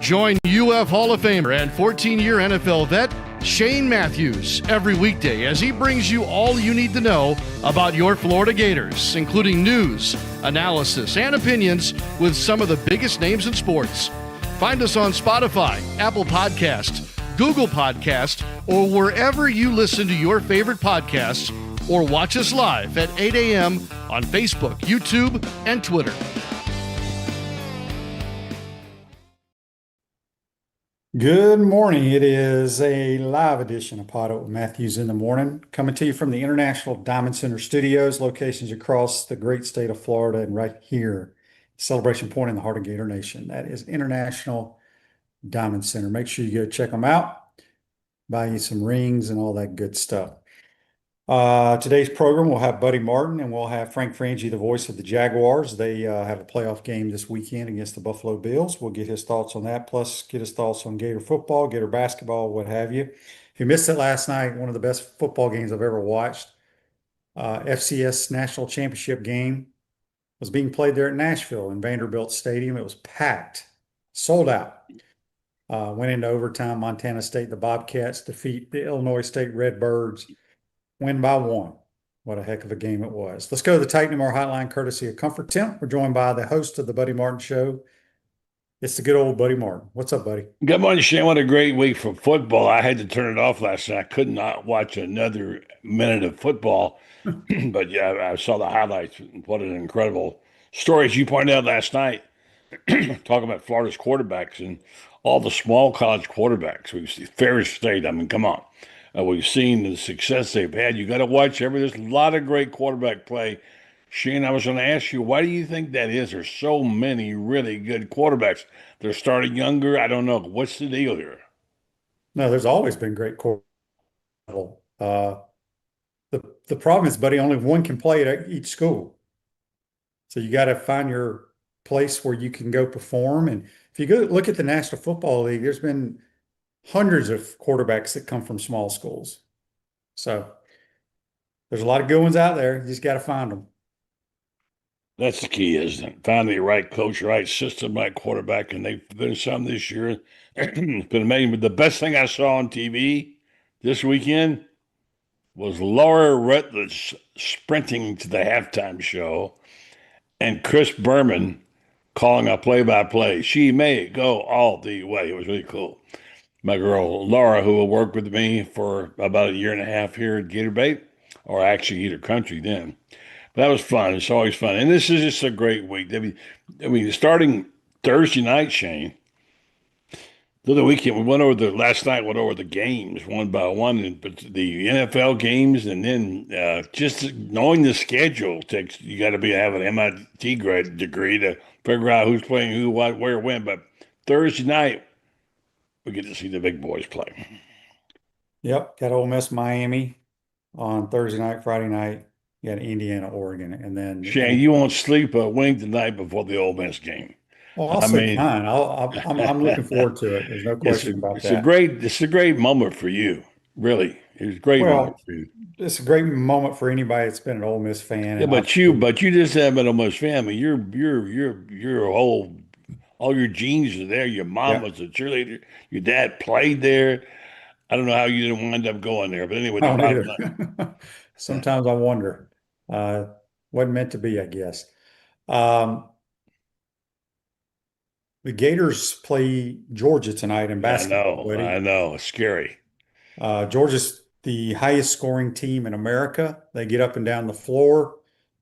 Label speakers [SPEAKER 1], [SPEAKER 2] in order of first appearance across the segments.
[SPEAKER 1] Join UF Hall of Famer and 14-year NFL vet Shane Matthews every weekday as he brings you all you need to know about your Florida Gators, including news, analysis, and opinions with some of the biggest names in sports. Find us on Spotify, Apple Podcast, Google Podcast, or wherever you listen to your favorite podcasts, or watch us live at 8 a.m. on Facebook, YouTube, and Twitter.
[SPEAKER 2] Good morning. It is a live edition of PodUp with Matthews in the Morning, coming to you from the International Diamond Center Studios, locations across the great state of Florida, and right here, Celebration Point in the heart of Gator Nation. That is International Diamond Center. Make sure you go check them out, buy you some rings and all that good stuff. Today's program, we'll have Buddy Martin and we'll have Frangie, the voice of the Jaguars. They have a playoff game this weekend against the Buffalo Bills. We'll get his thoughts on that, plus get his thoughts on Gator football, Gator basketball, what have you. If you missed it last night, one of the best football games I've ever watched. FCS National Championship game was being played there at Nashville in Vanderbilt Stadium. It was packed, sold out. Went into overtime. Montana State, the Bobcats, defeat the Illinois State Redbirds. Win by one. What a heck of a game it was. Let's go to the Titan MR hotline, courtesy of Comfort Temp. We're joined by the host of the Buddy Martin Show. It's the good old Buddy Martin. What's up, buddy?
[SPEAKER 3] Good morning, Shane. What a great week for football. I had to turn it off last night. I could not watch another minute of football. But yeah, I saw the highlights. What an incredible story, as you pointed out last night, talking about Florida's quarterbacks and all the small college quarterbacks. We've seen Ferris State. I mean, come on. We've seen the success they've had. You got to watch there's a lot of great quarterback play. Shane, I was going to ask you, why do you think that is? There's so many really good quarterbacks. They're starting younger. I don't know. What's the deal here?
[SPEAKER 2] No, there's always been great quarterback. The problem is, buddy, only one can play at each school. So you got to find your place where you can go perform. And if you go look at the National Football League, there's been hundreds of quarterbacks that come from small schools. So there's a lot of good ones out there. You just got to find them.
[SPEAKER 3] That's the key, isn't it? Finding the right coach, right system, right quarterback. And they've been some this year. It's been amazing. But the best thing I saw on TV this weekend was Laura Rutledge sprinting to the halftime show and Chris Berman calling a play-by-play. She may go all the way. It was really cool. My girl Laura, who will work with me for about a year and a half here at Gator Bait, or actually Gator Country then. But that was fun. It's always fun. And this is just a great week. I mean, starting Thursday night, Shane, the other weekend, we went over the games one by one, but the NFL games, and then just knowing the schedule takes, you got to have an MIT degree to figure out who's playing who, what, where, when. But Thursday night, we get to see the big boys play.
[SPEAKER 2] Yep. Got Ole Miss, Miami on Thursday night, Friday night. You got Indiana, Oregon. And then
[SPEAKER 3] Shane, you won't sleep a wink tonight before the Ole Miss game.
[SPEAKER 2] Well, I'll sleep fine. I'm looking forward to it. There's no question about that.
[SPEAKER 3] It's a great moment for you. Really. It's a great moment for you.
[SPEAKER 2] It's a great moment for anybody that's been an Ole Miss fan.
[SPEAKER 3] Yeah, but you just haven't been an Ole Miss fan. I mean, your whole all your genes are there. Your mom was a cheerleader. Your dad played there. I don't know how you didn't wind up going there, but anyway.
[SPEAKER 2] Sometimes I wonder. Wasn't meant to be, I guess. The Gators play Georgia tonight in basketball.
[SPEAKER 3] I know. It's scary.
[SPEAKER 2] Georgia's the highest scoring team in America. They get up and down the floor.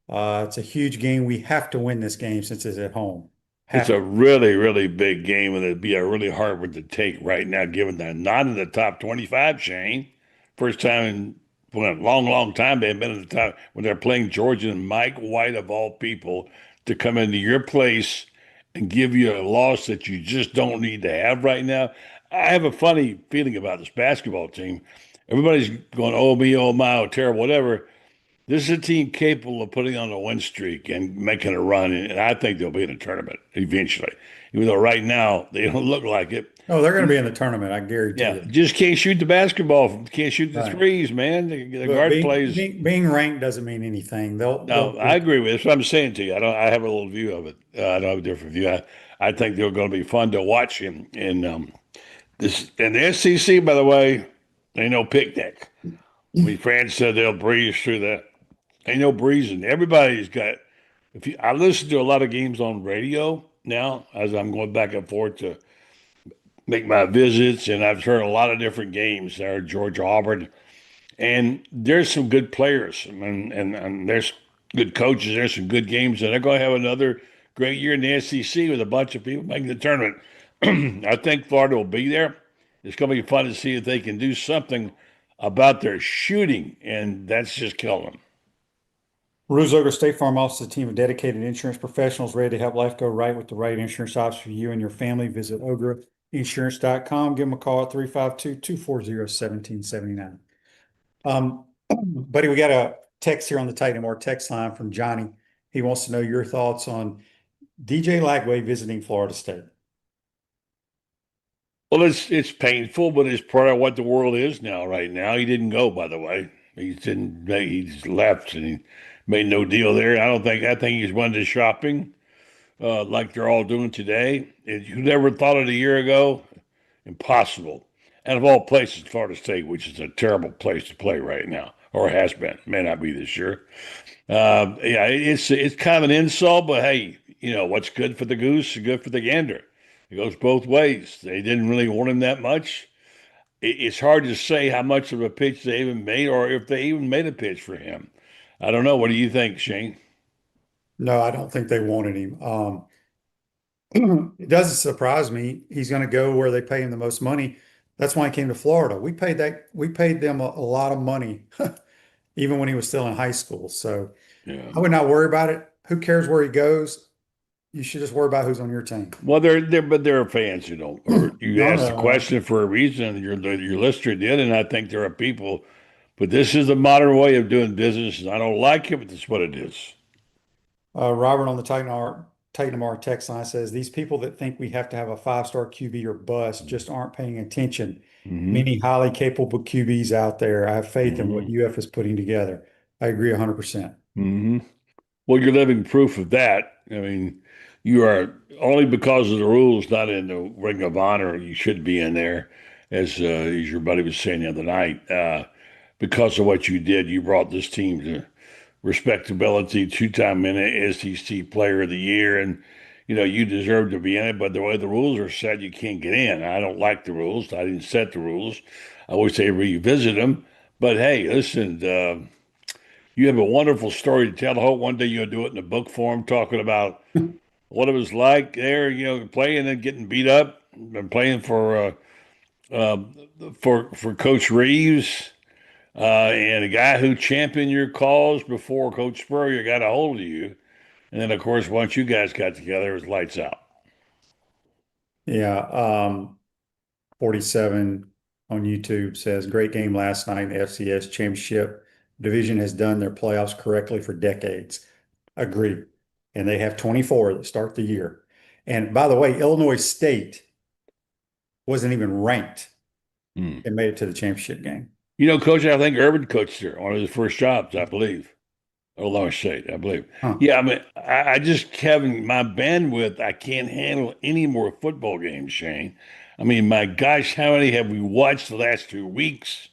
[SPEAKER 2] It's a huge game. We have to win this game since it's at home.
[SPEAKER 3] It's a really, really big game, and it'd be a really hard one to take right now, given they're not in the top 25, Shane. First time in a long, long time they've been in the top when they're playing Georgia, and Mike White, of all people, to come into your place and give you a loss that you just don't need to have right now. I have a funny feeling about this basketball team. Everybody's going, oh, me, oh, my, oh, terrible, whatever. This is a team capable of putting on a win streak and making a run, and I think they'll be in a tournament eventually. Even though right now they don't look like it.
[SPEAKER 2] Oh, they're going to be in the tournament, I guarantee
[SPEAKER 3] Yeah,
[SPEAKER 2] you.
[SPEAKER 3] just can't shoot the basketball. Can't shoot the
[SPEAKER 2] Right.
[SPEAKER 3] threes, man. The
[SPEAKER 2] But
[SPEAKER 3] guard plays.
[SPEAKER 2] being ranked doesn't mean anything.
[SPEAKER 3] No, I agree with you. That's what I'm saying to you. I don't. I have a little view of it. I don't have a different view. I think they're going to be fun to watch in this and the SEC. By the way, ain't no picnic. France said they'll breeze through that. Ain't no breezing. Everybody's got. If you, I listen to a lot of games on radio now as I'm going back and forth to make my visits, and I've heard a lot of different games there. Georgia, Auburn, and there's some good players, and there's good coaches. There's some good games, and they're going to have another great year in the SEC with a bunch of people making the tournament. I think Florida will be there. It's going to be fun to see if they can do something about their shooting, and that's just killing them.
[SPEAKER 2] Rules Ogre State Farm offers a team of dedicated insurance professionals ready to help life go right with the right insurance option for you and your family. Visit ogreinsurance.com. Give them a call at 352-240-1779. Buddy, we got a text here on the Titan More text line from Johnny. He wants to know your thoughts on DJ Lagway visiting Florida State.
[SPEAKER 3] Well, it's painful, but it's part of what the world is now. Right now, he didn't go. By the way, he's left and he made no deal there. I think he's went to shopping, like they're all doing today. You never thought it a year ago? Impossible. And of all places, Florida State, which is a terrible place to play right now, or has been, may not be this year. Yeah, it's kind of an insult, but hey, what's good for the goose is good for the gander. It goes both ways. They didn't really want him that much. It's hard to say how much of a pitch they even made, or if they even made a pitch for him. I don't know. What do you think, Shane?
[SPEAKER 2] No, I don't think they wanted him. It doesn't surprise me. He's going to go where they pay him the most money. That's why he came to Florida. We paid them a lot of money, even when he was still in high school. So
[SPEAKER 3] Yeah.
[SPEAKER 2] I would not worry about it. Who cares where he goes? You should just worry about who's on your team.
[SPEAKER 3] Well, there are fans who don't. Or you
[SPEAKER 2] No,
[SPEAKER 3] asked the
[SPEAKER 2] no.
[SPEAKER 3] question for a reason. Your listener did, and I think there are people. But this is the modern way of doing business, and I don't like it, but that's what it is.
[SPEAKER 2] Robert on the Titan text line says, these people that think we have to have a five-star QB or bust just aren't paying attention.
[SPEAKER 3] Mm-hmm.
[SPEAKER 2] Many highly capable QBs out there. I have faith in what
[SPEAKER 3] Mm-hmm.
[SPEAKER 2] UF is putting together. I agree 100%.
[SPEAKER 3] Mm-hmm. Well, you're living proof of that. I mean, you are only because of the rules not in the Ring of Honor. You should be in there, as your buddy was saying the other night. Because of what you did, you brought this team to respectability, two-time SEC Player of the Year, and you deserve to be in it. But the way the rules are set, you can't get in. I don't like the rules. I didn't set the rules. I wish they revisit them. But hey, listen. You have a wonderful story to tell. I hope one day you'll do it in a book form, talking about what it was like there, playing and getting beat up, and playing for Coach Reeves, and a guy who championed your cause before Coach Spurrier got a hold of you. And then, of course, once you guys got together, it was lights out.
[SPEAKER 2] Yeah. 47 on YouTube says, great game last night in the FCS championship. Division has done their playoffs correctly for decades. Agreed. And they have 24 that start the year. And by the way, Illinois State wasn't even ranked and made it to the championship game.
[SPEAKER 3] Coach, I think Urban coached there, one of his first jobs, I believe. Illinois State, I believe.
[SPEAKER 2] Huh.
[SPEAKER 3] Yeah, I mean, I just having my bandwidth, I can't handle any more football games, Shane. I mean, my gosh, how many have we watched the last 2 weeks?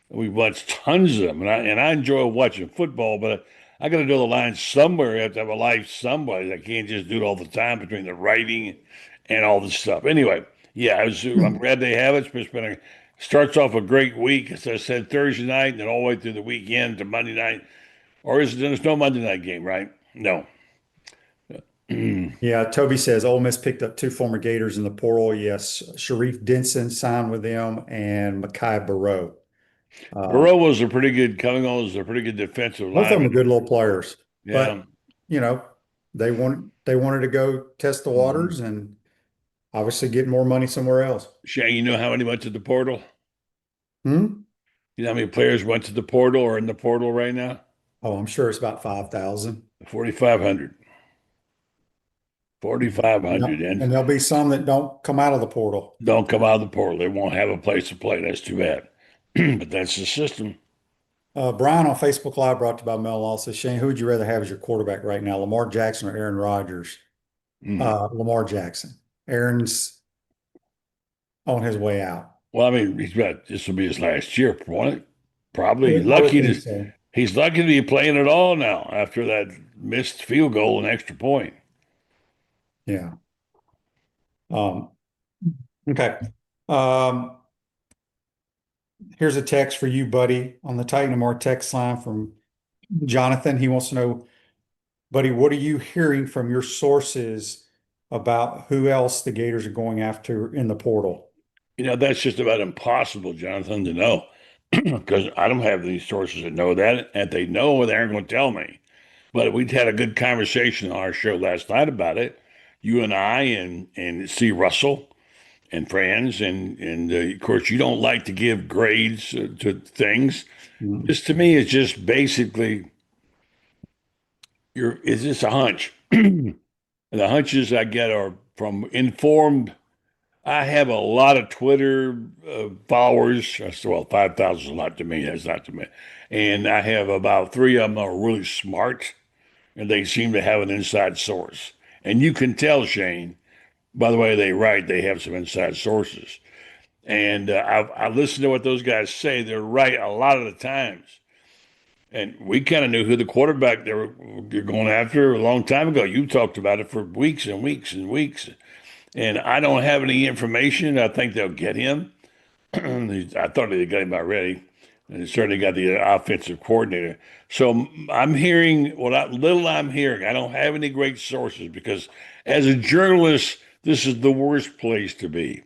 [SPEAKER 3] We've watched tons of them, and I enjoy watching football, but I got to do the line somewhere. I have to have a life somewhere. I can't just do it all the time between the writing and all this stuff. Anyway, yeah, I'm glad they have it. It's been starts off a great week, as I said, Thursday night, and then all the way through the weekend to Monday night. Or there's no Monday night game, right? No.
[SPEAKER 2] Yeah, Toby says Ole Miss picked up two former Gators in the portal. Yes, Sharif Denson signed with them, and Mekhi Barrow.
[SPEAKER 3] Burrow was a pretty good defensive lineman.
[SPEAKER 2] Both of them are good little players.
[SPEAKER 3] Yeah.
[SPEAKER 2] But they wanted to go test the waters and obviously get more money somewhere else.
[SPEAKER 3] Shane, you know how many went to the portal?
[SPEAKER 2] Hmm?
[SPEAKER 3] You know how many players went to the portal or in the portal right now?
[SPEAKER 2] Oh, I'm sure it's about 5,000.
[SPEAKER 3] 4,500. 4,500.
[SPEAKER 2] And
[SPEAKER 3] And
[SPEAKER 2] there'll be some that don't come out of the portal.
[SPEAKER 3] don't come out of the portal. They won't have a place to play. That's too bad. But that's the system.
[SPEAKER 2] Brian on Facebook Live brought to you by Mel Law says, Shane, who would you rather have as your quarterback right now, Lamar Jackson or Aaron Rodgers? Lamar Jackson. Aaron's on his way out.
[SPEAKER 3] Well, I mean, this will be his last year, won't it? Probably
[SPEAKER 2] I would think so.
[SPEAKER 3] he's lucky to be playing at all now after that missed field goal and extra point.
[SPEAKER 2] Yeah. Okay. Um, Here's a text for you, buddy, on the Titan More text line from Jonathan. He wants to know, buddy, what are you hearing from your sources about who else the Gators are going after in the portal?
[SPEAKER 3] That's just about impossible, Jonathan, to know because I don't have these sources that know that. And if they know, they aren't going to tell me. But we had a good conversation on our show last night about it. You and I and C. Russell and friends, and of course, you don't like to give grades to things. This to me is just basically is this a hunch? And the hunches I get are from informed. I have a lot of Twitter followers. Well, 5,000 is a lot to me. That's not to me. And I have about three of them are really smart, and they seem to have an inside source. And you can tell, Shane, by the way they write, they have some inside sources. And I listen to what those guys say. They're right a lot of the times. And we kind of knew who the quarterback they're going after a long time ago. You talked about it for weeks and weeks and weeks. And I don't have any information. I think they'll get him. I thought they got him already. And they certainly got the offensive coordinator. So I'm hearing what little I'm hearing. I don't have any great sources because as a journalist, this is the worst place to be.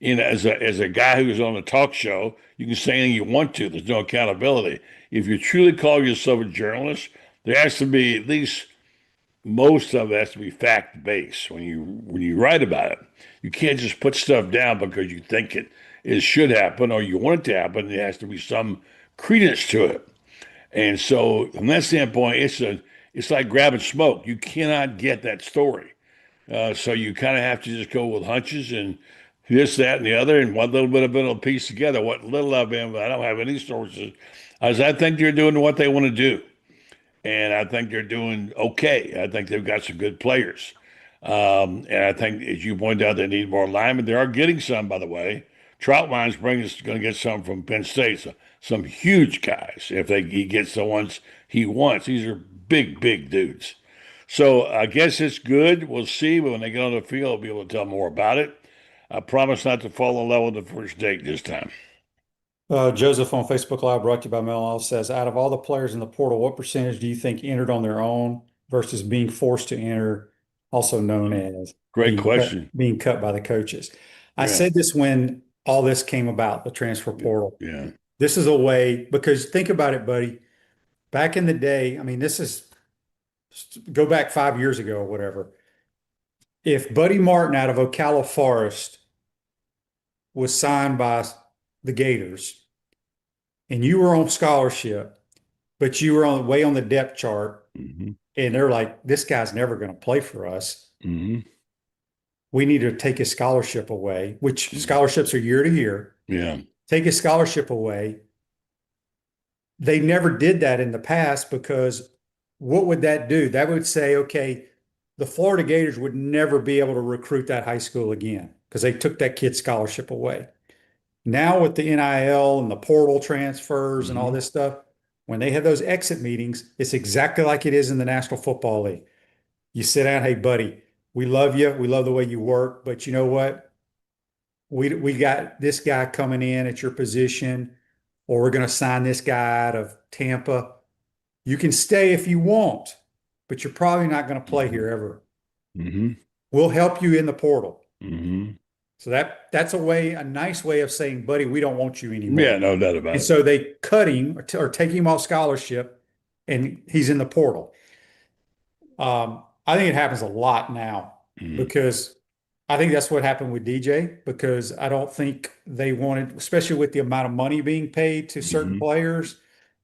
[SPEAKER 3] As a guy who's on a talk show, you can say anything you want to. There's no accountability. If you truly call yourself a journalist, there has to be at least most of it has to be fact based when you write about it. You can't just put stuff down because you think it should happen or you want it to happen. There has to be some credence to it. And so from that standpoint, it's like grabbing smoke. You cannot get that story. So you kind of have to just go with hunches and this, that, and the other, and one little bit of it will piece together. What little I've been, I don't have any sources, as I think they're doing what they want to do. And I think they're doing okay. I think they've got some good players. And I think, as you pointed out, they need more linemen. They are getting some, by the way. Troutline's going to get some from Penn State, so some huge guys if he gets the ones he wants. These are big, big dudes. So I guess it's good. We'll see. But when they get on the field, I'll be able to tell more about it. I promise not to fall in love with the first date this time.
[SPEAKER 2] Joseph on Facebook Live brought to you by Mel Law says, out of all the players in the portal, what percentage do you think entered on their own versus being forced to enter, also known as
[SPEAKER 3] Great question.
[SPEAKER 2] Being cut by the coaches? I said this when all this came about, the transfer portal.
[SPEAKER 3] Yeah.
[SPEAKER 2] This is a way, because think about it, buddy. Back in the day, I mean, go back 5 years ago or whatever. If Buddy Martin out of Ocala Forest was signed by the Gators and you were on scholarship, but you were way on the depth chart, and they're like, this guy's never going to play for us. We need to take his scholarship away, which scholarships are year to year.
[SPEAKER 3] Yeah.
[SPEAKER 2] Take his scholarship away. They never did that in the past because what would that do? That would say, okay, the Florida Gators would never be able to recruit that high school again because they took that kid's scholarship away. Now with the NIL and the portal transfers and all this stuff, when they have those exit meetings, it's exactly like it is in the National Football League. You sit down, hey, buddy, we love you. We love the way you work, but you know what? We got this guy coming in at your position, or we're going to sign this guy out of Tampa. You can stay if you want, but you're probably not going to play here ever. We'll help you in the portal. So that's a nice way of saying, buddy, we don't want you anymore.
[SPEAKER 3] Yeah, no doubt about it.
[SPEAKER 2] And so they cut him or take him off scholarship, and he's in the portal. I think it happens a lot now because I think that's what happened with DJ, because I don't think they wanted, especially with the amount of money being paid to certain players,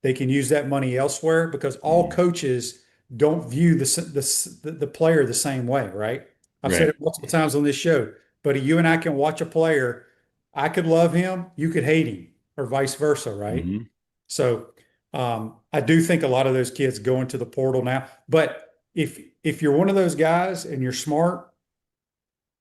[SPEAKER 2] they can use that money elsewhere because all coaches don't view the player the same way, right? I've said
[SPEAKER 3] Right.
[SPEAKER 2] it multiple times on this show, but you and I can watch a player. I could love him, you could hate him, or vice versa, right?
[SPEAKER 3] Mm-hmm.
[SPEAKER 2] So I do think a lot of those kids go into the portal now. But if you're one of those guys and you're smart,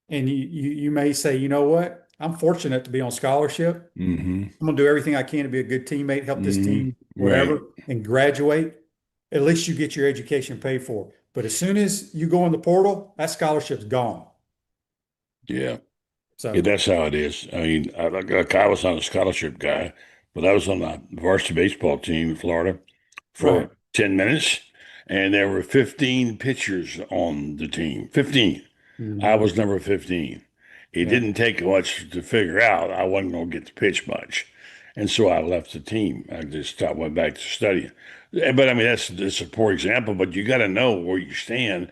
[SPEAKER 2] and you may say, you know what, I'm fortunate to be on scholarship.
[SPEAKER 3] Mm-hmm.
[SPEAKER 2] I'm gonna do everything I can to be a good teammate, help this
[SPEAKER 3] Mm-hmm.
[SPEAKER 2] team,
[SPEAKER 3] Right.
[SPEAKER 2] whatever, and graduate. At least you get your education paid for. But as soon as you go in the portal, that scholarship's gone.
[SPEAKER 3] Yeah.
[SPEAKER 2] So
[SPEAKER 3] Yeah, that's how it is. I mean, I was on a scholarship guy, but I was on the varsity baseball team in Florida
[SPEAKER 2] right.
[SPEAKER 3] for 10 minutes, and there were 15 pitchers on the team. 15. I
[SPEAKER 2] Mhm.
[SPEAKER 3] was number 15. It
[SPEAKER 2] Yeah.
[SPEAKER 3] didn't take much to figure out I wasn't going to get to pitch much. And so I left the team. I just stopped, went back to studying. But I mean, that's a poor example, but you got to know where you stand.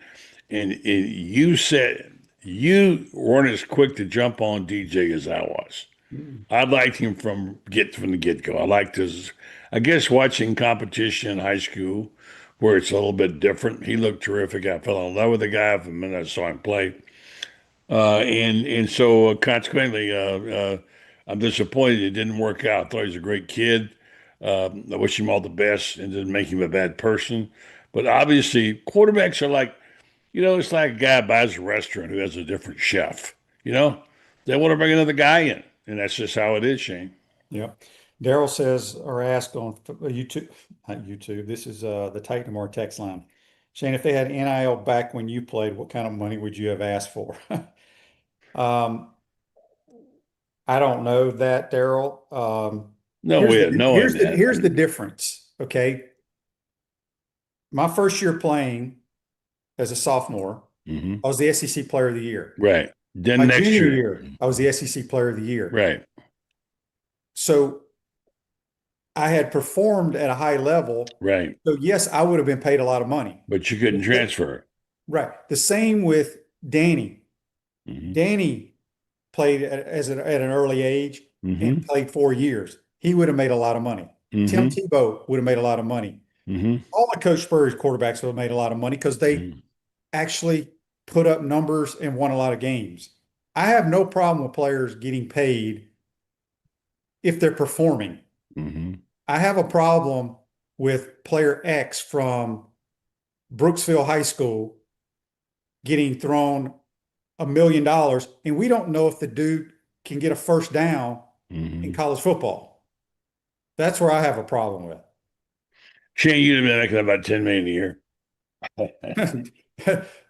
[SPEAKER 3] And you said you weren't as quick to jump on DJ as I was.
[SPEAKER 2] Mhm.
[SPEAKER 3] I liked him from the get go. I liked his, I guess, watching competition in high school where it's a little bit different. He looked terrific. I fell in love with the guy from the minute I saw him play. And so consequently, I'm disappointed it didn't work out. I thought he was a great kid. I wish him all the best and didn't make him a bad person. But obviously, quarterbacks are like, it's like a guy buys a restaurant who has a different chef. They want to bring another guy in, and that's just how it is, Shane.
[SPEAKER 2] Yeah. Daryl says or asked on YouTube, not YouTube. This is the Titan More text line. Shane, if they had NIL back when you played, what kind of money would you have asked for? um, I don't know that, Daryl.
[SPEAKER 3] No way of knowing that.
[SPEAKER 2] Here's the difference. Okay. My first year playing as a sophomore,
[SPEAKER 3] Hmm.
[SPEAKER 2] I was the SEC Player of the Year.
[SPEAKER 3] Right. Then
[SPEAKER 2] My
[SPEAKER 3] next
[SPEAKER 2] junior
[SPEAKER 3] year.
[SPEAKER 2] year, I was the SEC Player of the Year.
[SPEAKER 3] Right.
[SPEAKER 2] So I had performed at a high level.
[SPEAKER 3] Right.
[SPEAKER 2] So yes, I would have been paid a lot of money.
[SPEAKER 3] But you couldn't transfer.
[SPEAKER 2] Right. The same with Danny.
[SPEAKER 3] Hmm.
[SPEAKER 2] Danny played at an early age and
[SPEAKER 3] Hmm.
[SPEAKER 2] played 4 years. He would have made a lot of money. Tim
[SPEAKER 3] Hmm.
[SPEAKER 2] Tebow would have made a lot of money.
[SPEAKER 3] Hmm.
[SPEAKER 2] All the Coach Spurrier's quarterbacks would have made a lot of money because they actually put up numbers and won a lot of games. I have no problem with players getting paid if they're performing.
[SPEAKER 3] Hmm.
[SPEAKER 2] I have a problem with player X from Brooksville High School getting thrown $1 million, and we don't know if the dude can get a first down in
[SPEAKER 3] Hmm.
[SPEAKER 2] college football. That's where I have a problem with.
[SPEAKER 3] Shane, you'd have been making about 10 million a year.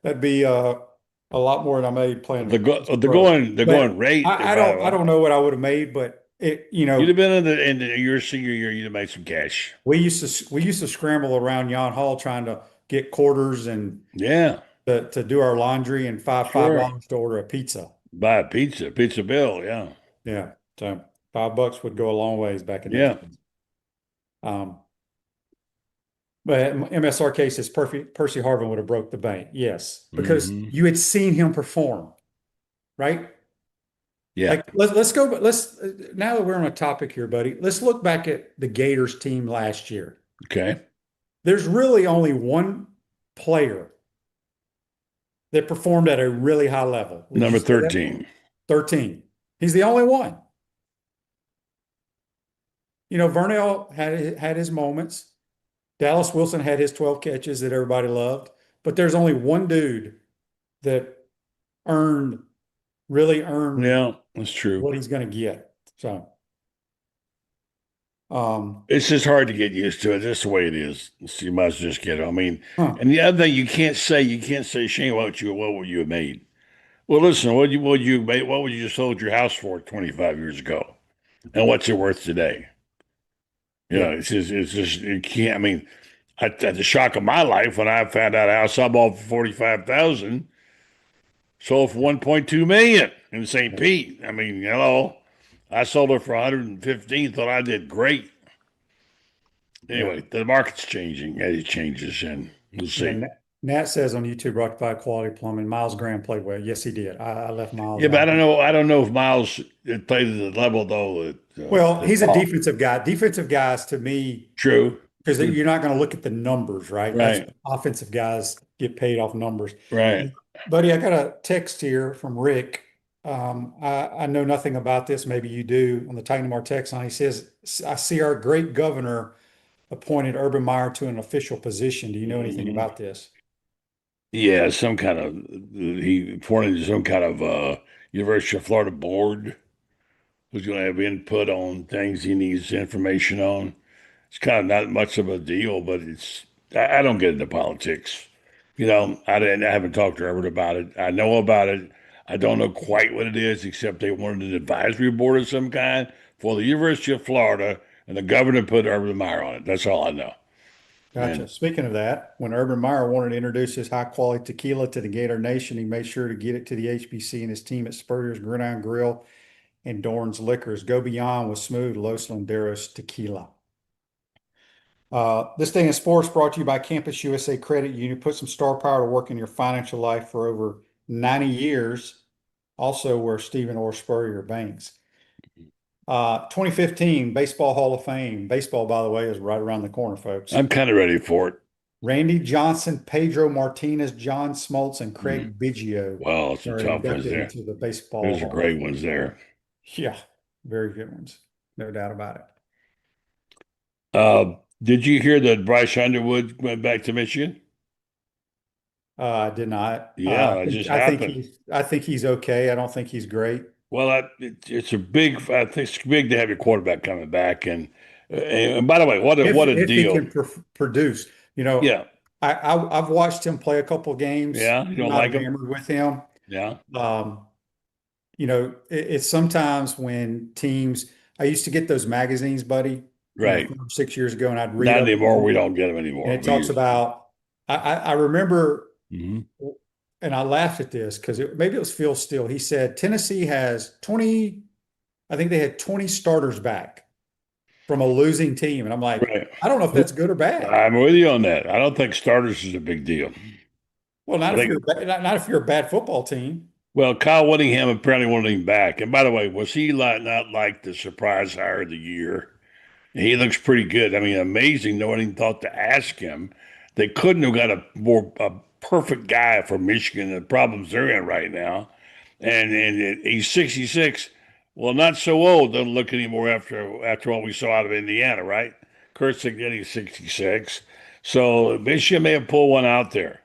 [SPEAKER 2] That'd be a lot more than I made playing.
[SPEAKER 3] The
[SPEAKER 2] But
[SPEAKER 3] going rate.
[SPEAKER 2] I don't know what I would have made, but
[SPEAKER 3] You'd have been in your senior year. You'd have made some cash.
[SPEAKER 2] we used to scramble around Yon Hall trying to get quarters and
[SPEAKER 3] Yeah,
[SPEAKER 2] to do our laundry and five
[SPEAKER 3] sure.
[SPEAKER 2] dollars to order a pizza.
[SPEAKER 3] Buy a pizza bill. Yeah,
[SPEAKER 2] Yeah, so $5 would go a long ways back in those
[SPEAKER 3] yeah.
[SPEAKER 2] days. But MSR says Percy Harvin would have broke the bank. Yes, because
[SPEAKER 3] Hmm.
[SPEAKER 2] you had seen him perform, right?
[SPEAKER 3] Yeah.
[SPEAKER 2] Like let's go, but now that we're on a topic here, buddy, let's look back at the Gators team last year.
[SPEAKER 3] Okay.
[SPEAKER 2] There's really only one player that performed at a really high level. Would
[SPEAKER 3] Number
[SPEAKER 2] you say that?
[SPEAKER 3] 13.
[SPEAKER 2] 13. He's the only one. Vernell had his moments. Dallas Wilson had his 12 catches that everybody loved, but there's only one dude that really earned
[SPEAKER 3] Yeah, that's true.
[SPEAKER 2] what he's going to get. So,
[SPEAKER 3] It's just hard to get used to it. That's the way it is. So you might as well just get it. I mean,
[SPEAKER 2] huh,
[SPEAKER 3] and the other thing you can't say, Shane, what would you have made? Well, listen, what would you made? What would you just sold your house for 25 years ago, and what's it worth today?
[SPEAKER 2] yeah,
[SPEAKER 3] It's just you can't. I mean, at the shock of my life when I found out a house I bought for 45,000 sold for 1.2 million in St. Pete. I mean, hello, I sold it for 115. Thought I did great. Anyway, the market's changing as it changes, and we'll see.
[SPEAKER 2] yeah. Nat says on YouTube, brought by Quality Plumbing, Miles Graham played well. Yes, he did. I left Miles
[SPEAKER 3] Yeah, but
[SPEAKER 2] out.
[SPEAKER 3] I don't know if Miles played at the level though.
[SPEAKER 2] Well, he's a
[SPEAKER 3] Paul.
[SPEAKER 2] defensive guy. Defensive guys, to me,
[SPEAKER 3] True.
[SPEAKER 2] because you're not going to look at the numbers, right? That's
[SPEAKER 3] Right,
[SPEAKER 2] offensive guys get paid off numbers.
[SPEAKER 3] right.
[SPEAKER 2] Buddy, I got a text here from Rick. I know nothing about this. Maybe you do on the Titan Mar text line. He says, I see our great governor appointed Urban Meyer to an official position. Do you know anything
[SPEAKER 3] Mhm.
[SPEAKER 2] about this?
[SPEAKER 3] Yeah, some kind of he appointed some kind of University of Florida board who's going to have input on things he needs information on. It's kind of not much of a deal, but I don't get into politics. I haven't talked to Herbert about it. I know about it. I don't know quite what it is, except they wanted an advisory board of some kind for the University of Florida, and the governor put Urban Meyer on it. That's all I know.
[SPEAKER 2] Gotcha.
[SPEAKER 3] And
[SPEAKER 2] Speaking of that, when Urban Meyer wanted to introduce his high quality tequila to the Gator Nation, he made sure to get it to the HBC and his team at Spurrier's Gridiron Grill and Dorn's Liquors. Go beyond with smooth Los Landeros tequila. This day in sports brought to you by Campus USA Credit Union. Put some star power to work in your financial life for over 90 years. Also where Stephen Orr Spurrier banks. 2015 Baseball Hall of Fame. Baseball, by the way, is right around the corner, folks.
[SPEAKER 3] I'm kind of ready for it.
[SPEAKER 2] Randy Johnson, Pedro Martinez, John Smoltz, and
[SPEAKER 3] Mhm.
[SPEAKER 2] Craig Biggio
[SPEAKER 3] Well, some
[SPEAKER 2] are
[SPEAKER 3] tough ones
[SPEAKER 2] inducted
[SPEAKER 3] there.
[SPEAKER 2] into the Baseball
[SPEAKER 3] Those are
[SPEAKER 2] Hall of
[SPEAKER 3] great
[SPEAKER 2] Fame.
[SPEAKER 3] ones there.
[SPEAKER 2] Yeah, very good ones. No doubt about it.
[SPEAKER 3] Did you hear that Bryce Underwood went back to Michigan?
[SPEAKER 2] I did not.
[SPEAKER 3] Yeah, that just happened.
[SPEAKER 2] I think he's okay. I don't think he's great.
[SPEAKER 3] Well, it's a big. I think it's big to have your quarterback coming back, and by the way, what a
[SPEAKER 2] If he
[SPEAKER 3] deal!
[SPEAKER 2] can produce, you know,
[SPEAKER 3] Yeah,
[SPEAKER 2] I've watched him play a couple of games.
[SPEAKER 3] yeah. You
[SPEAKER 2] I'm
[SPEAKER 3] don't
[SPEAKER 2] not
[SPEAKER 3] like him?
[SPEAKER 2] enamored with him.
[SPEAKER 3] Yeah,
[SPEAKER 2] Um, it's sometimes when teams. I used to get those magazines, buddy.
[SPEAKER 3] right.
[SPEAKER 2] 6 years ago, and I'd read
[SPEAKER 3] Not
[SPEAKER 2] up on
[SPEAKER 3] anymore.
[SPEAKER 2] them,
[SPEAKER 3] We don't get them
[SPEAKER 2] and
[SPEAKER 3] anymore.
[SPEAKER 2] it
[SPEAKER 3] We
[SPEAKER 2] talks
[SPEAKER 3] used to.
[SPEAKER 2] about. I remember,
[SPEAKER 3] Mhm.
[SPEAKER 2] and I laughed at this because maybe it was Phil Steele. He said Tennessee has 20. I think they had 20 starters back from a losing team, and I'm like,
[SPEAKER 3] Right.
[SPEAKER 2] I don't know if that's good or bad.
[SPEAKER 3] I'm with you on that. I don't think starters is a big deal.
[SPEAKER 2] Well,
[SPEAKER 3] I think.
[SPEAKER 2] not if you're a bad football team.
[SPEAKER 3] Well, Kyle Whittingham apparently wanted him back. And by the way, was he not like the surprise hire of the year? He looks pretty good. I mean, amazing. No one even thought to ask him. They couldn't have got a perfect guy for Michigan. The problems they're in right now, and he's 66. Well, not so old. Doesn't look anymore after what we saw out of Indiana, right? Kurt Cignetti, 66. So Michigan may have pulled one out there.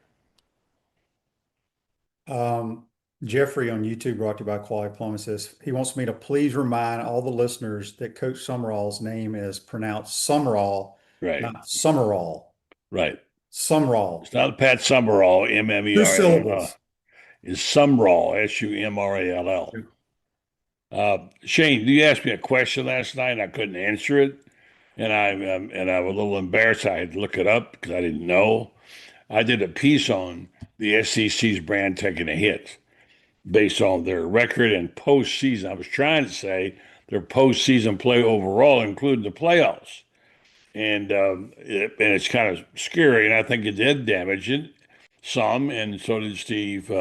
[SPEAKER 2] Um, Jeffrey on YouTube, brought to you by Quality Plumbing, says he wants me to please remind all the listeners that Coach Summerall's name is pronounced Summerall,
[SPEAKER 3] Right,
[SPEAKER 2] not Summerall.
[SPEAKER 3] right.
[SPEAKER 2] Summerall.
[SPEAKER 3] It's not Pat Summerall,
[SPEAKER 2] Two
[SPEAKER 3] Memmerall.
[SPEAKER 2] syllables.
[SPEAKER 3] It's Sumrall, Sumrall. Shane, you asked me a question last night, and I couldn't answer it, and I was a little embarrassed. I had to look it up because I didn't know. I did a piece on the SEC's brand taking a hit based on their record and postseason. I was trying to say their postseason play overall, including the playoffs, and it's kind of scary. And I think it did damage it some, and so did Steve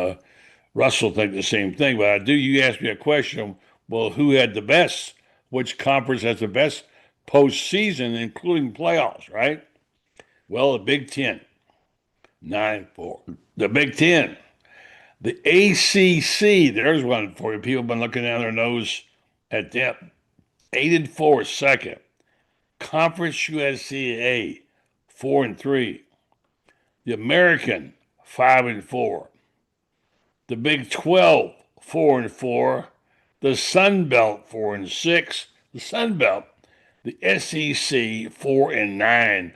[SPEAKER 3] Russell. Think the same thing. But I do. You asked me a question. Well, who had the best? Which conference has the best postseason, including playoffs? Right. Well, the Big Ten, 9-4. The Big Ten. The ACC, there's one for you. People have been looking down their nose at them. 8-4, second. Conference USCA, 4-3. The American, 5-4. The Big 12, 4-4. The Sun Belt, 4-6. The Sun Belt, the SEC, 4-9.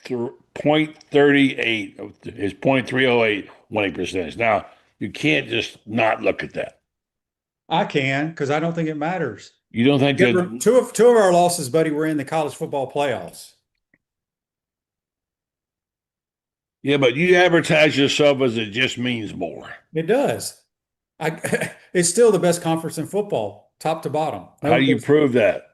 [SPEAKER 3] 0.38 is 0.308 winning percentage. Now, you can't just not look at that.
[SPEAKER 2] I can because I don't think it matters.
[SPEAKER 3] You don't think that?
[SPEAKER 2] Two of our losses, buddy, were in the college football playoffs.
[SPEAKER 3] Yeah, but you advertise yourself as it just means more.
[SPEAKER 2] It does. It's still the best conference in football, top to bottom.
[SPEAKER 3] How do you prove that?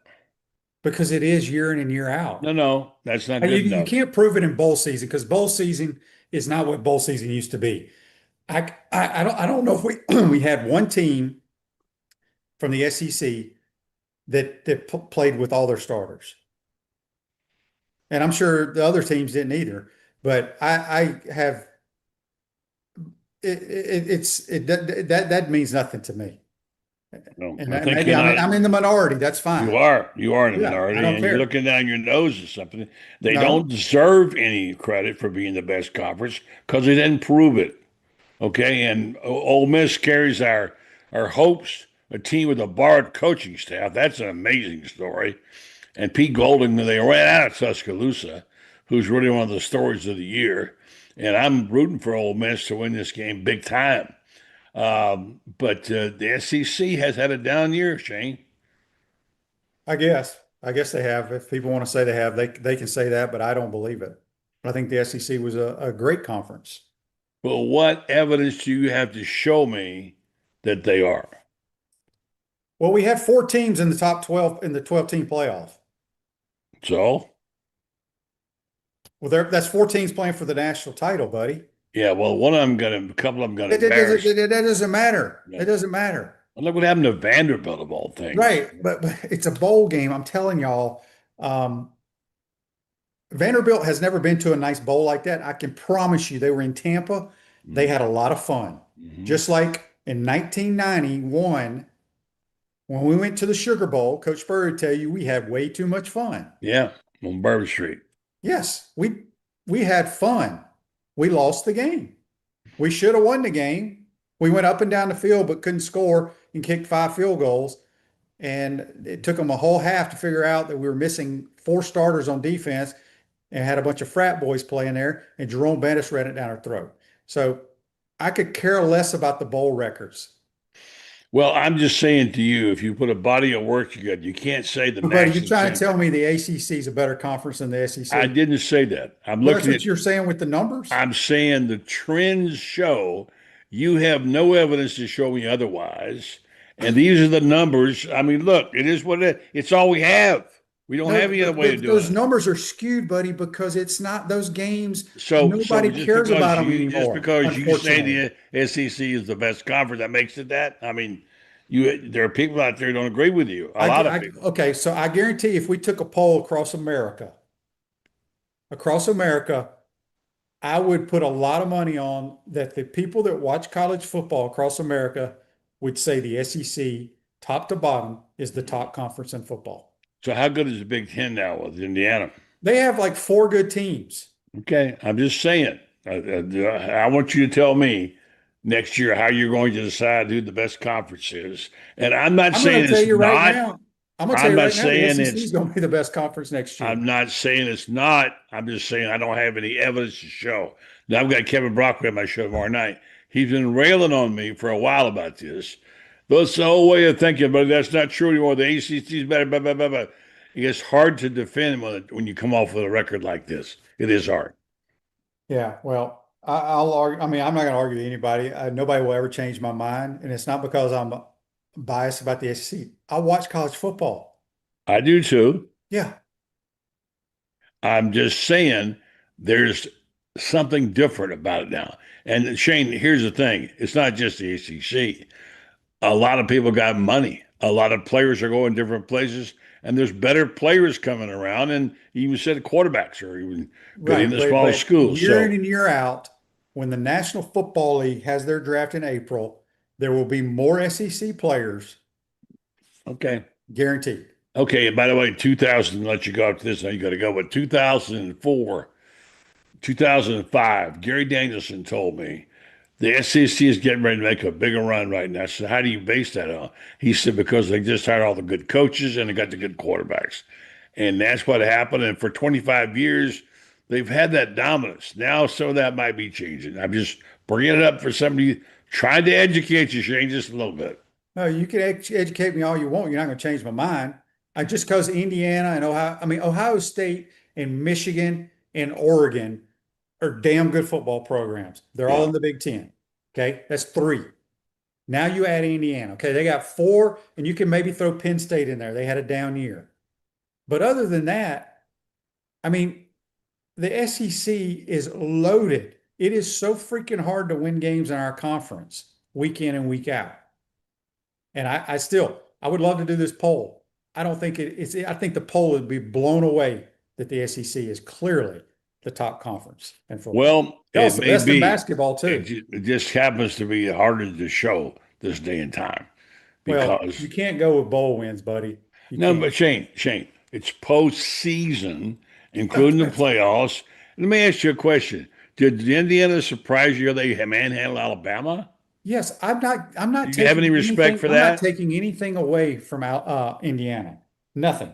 [SPEAKER 2] Because it is year in and year out.
[SPEAKER 3] No, that's not good
[SPEAKER 2] You
[SPEAKER 3] enough.
[SPEAKER 2] can't prove it in bowl season because bowl season is not what bowl season used to be. I don't know if we had one team from the SEC that played with all their starters. And I'm sure the other teams didn't either. But I have that means nothing to me.
[SPEAKER 3] Well,
[SPEAKER 2] And
[SPEAKER 3] I think
[SPEAKER 2] maybe
[SPEAKER 3] you're not.
[SPEAKER 2] I'm in the minority. That's
[SPEAKER 3] You
[SPEAKER 2] fine.
[SPEAKER 3] are. You are in a
[SPEAKER 2] Yeah, I
[SPEAKER 3] minority,
[SPEAKER 2] don't
[SPEAKER 3] and you're
[SPEAKER 2] care.
[SPEAKER 3] looking down your nose at something. They don't
[SPEAKER 2] No,
[SPEAKER 3] deserve any credit for being the best conference because they didn't prove it. Okay, and Ole Miss carries our hopes. A team with a borrowed coaching staff. That's an amazing story. And Pete Golding, they ran out of Tuscaloosa, who's really one of the stories of the year. And I'm rooting for Ole Miss to win this game big time. But the SEC has had a down year, Shane.
[SPEAKER 2] I guess. I guess they have. If people want to say they have, they can say that, but I don't believe it. I think the SEC was a great conference.
[SPEAKER 3] But what evidence do you have to show me that they are?
[SPEAKER 2] Well, we had four teams in the top 12 in the 12 team playoff.
[SPEAKER 3] So,
[SPEAKER 2] Well, that's four teams playing for the national title, buddy.
[SPEAKER 3] yeah, well, a couple of them got
[SPEAKER 2] That
[SPEAKER 3] embarrassed.
[SPEAKER 2] doesn't matter.
[SPEAKER 3] Yeah.
[SPEAKER 2] It doesn't matter.
[SPEAKER 3] Well, look what happened to Vanderbilt of all things.
[SPEAKER 2] Right. But it's a bowl game. I'm telling y'all, um, Vanderbilt has never been to a nice bowl like that. I can promise you they were in Tampa. They had a lot of fun.
[SPEAKER 3] Mm-hmm.
[SPEAKER 2] Just like in 1991, when we went to the Sugar Bowl, Coach Spurrier would tell you we had way too much fun.
[SPEAKER 3] Yeah, on Bourbon Street.
[SPEAKER 2] Yes, we had fun. We lost the game. We should have won the game. We went up and down the field but couldn't score and kicked 5 field goals. And it took them a whole half to figure out that we were missing 4 starters on defense and had a bunch of frat boys playing there. And Jerome Bettis ran it down our throat. So I could care less about the bowl records.
[SPEAKER 3] Well, I'm just saying to you, if you put a body of work together, you can't say the
[SPEAKER 2] But you're
[SPEAKER 3] national
[SPEAKER 2] trying to
[SPEAKER 3] champion.
[SPEAKER 2] tell me the ACC is a better conference than the
[SPEAKER 3] I
[SPEAKER 2] SEC?
[SPEAKER 3] didn't say that. I'm
[SPEAKER 2] Well, that's
[SPEAKER 3] looking
[SPEAKER 2] what
[SPEAKER 3] at,
[SPEAKER 2] you're saying with the numbers.
[SPEAKER 3] I'm saying the trends show you have no evidence to show me otherwise. And these are the numbers. I mean, look, it is what it is. It's all we have. We don't
[SPEAKER 2] No,
[SPEAKER 3] have any other way of doing
[SPEAKER 2] those
[SPEAKER 3] it.
[SPEAKER 2] numbers are skewed, buddy, because it's not those games.
[SPEAKER 3] So
[SPEAKER 2] Nobody cares about them
[SPEAKER 3] just
[SPEAKER 2] anymore,
[SPEAKER 3] because you say
[SPEAKER 2] unfortunately.
[SPEAKER 3] the SEC is the best conference, that makes it that. I mean, there are people out there who don't agree with you. A lot of people.
[SPEAKER 2] Okay, so I guarantee if we took a poll across America, I would put a lot of money on that the people that watch college football across America would say the SEC, top to bottom, is the top conference in football.
[SPEAKER 3] So how good is the Big Ten now with Indiana?
[SPEAKER 2] They have like 4 good teams.
[SPEAKER 3] Okay, I'm just saying. I want you to tell me next year how you're going to decide who the best conference is. And I'm not
[SPEAKER 2] I'm going
[SPEAKER 3] saying
[SPEAKER 2] to tell
[SPEAKER 3] it's
[SPEAKER 2] you right
[SPEAKER 3] not.
[SPEAKER 2] now. I'm going to tell
[SPEAKER 3] I'm
[SPEAKER 2] you
[SPEAKER 3] not
[SPEAKER 2] right now, the
[SPEAKER 3] saying
[SPEAKER 2] SEC
[SPEAKER 3] it's.
[SPEAKER 2] is going to be the best conference next year.
[SPEAKER 3] I'm not saying it's not. I'm just saying I don't have any evidence to show. Now I've got Kevin Brockway on my show tomorrow night. He's been railing on me for a while about this. That's the whole way of thinking, but that's not true anymore. The ACC is better. Blah, blah, blah, blah. It's hard to defend when you come off with a record like this. It is hard.
[SPEAKER 2] Yeah, well, I'll argue. I mean, I'm not going to argue with anybody. Nobody will ever change my mind, and it's not because I'm biased about the SEC. I watch college football.
[SPEAKER 3] I do too.
[SPEAKER 2] Yeah,
[SPEAKER 3] I'm just saying there's something different about it now. And Shane, here's the thing: it's not just the ACC. A lot of people got money. A lot of players are going different places, and there's better players coming around. And you even said quarterbacks are even good in
[SPEAKER 2] right.
[SPEAKER 3] the smaller
[SPEAKER 2] But
[SPEAKER 3] schools.
[SPEAKER 2] year in
[SPEAKER 3] So
[SPEAKER 2] and year out, when the National Football League has their draft in April, there will be more SEC players,
[SPEAKER 3] okay,
[SPEAKER 2] guaranteed.
[SPEAKER 3] okay. And by the way, 2000. Let you go up to this. Now you got to go. But 2004, 2005. Gary Danielson told me the SEC is getting ready to make a bigger run right now. So how do you base that on? He said because they just hired all the good coaches and they got the good quarterbacks. And that's what happened. And for 25 years, they've had that dominance. Now some of that might be changing. I'm just bringing it up for somebody trying to educate you, Shane, just a little bit.
[SPEAKER 2] No, you can educate me all you want. You're not going to change my mind. Just because Indiana and Ohio, I mean, Ohio State and Michigan and Oregon are damn good football programs. They're all
[SPEAKER 3] Yeah.
[SPEAKER 2] in the Big Ten. Okay, that's three. Now you add Indiana. Okay, they got four, and you can maybe throw Penn State in there. They had a down year. But other than that, I mean, the SEC is loaded. It is so freaking hard to win games in our conference week in and week out. And I would love to do this poll. I don't think I think the poll would be blown away that the SEC is clearly the top conference in football.
[SPEAKER 3] Well,
[SPEAKER 2] It's
[SPEAKER 3] it
[SPEAKER 2] the
[SPEAKER 3] may
[SPEAKER 2] best in
[SPEAKER 3] be.
[SPEAKER 2] basketball too.
[SPEAKER 3] It just happens to be harder to show this day and time
[SPEAKER 2] Well,
[SPEAKER 3] because
[SPEAKER 2] you can't go with bowl wins, buddy. You
[SPEAKER 3] no,
[SPEAKER 2] can't.
[SPEAKER 3] but Shane, it's postseason, including the playoffs. Let me ask you a question. Did Indiana surprise you? They manhandled Alabama?
[SPEAKER 2] Yes, I'm not
[SPEAKER 3] Do you
[SPEAKER 2] taking
[SPEAKER 3] have any respect
[SPEAKER 2] anything.
[SPEAKER 3] for
[SPEAKER 2] I'm not
[SPEAKER 3] that?
[SPEAKER 2] taking anything away from Indiana. Nothing.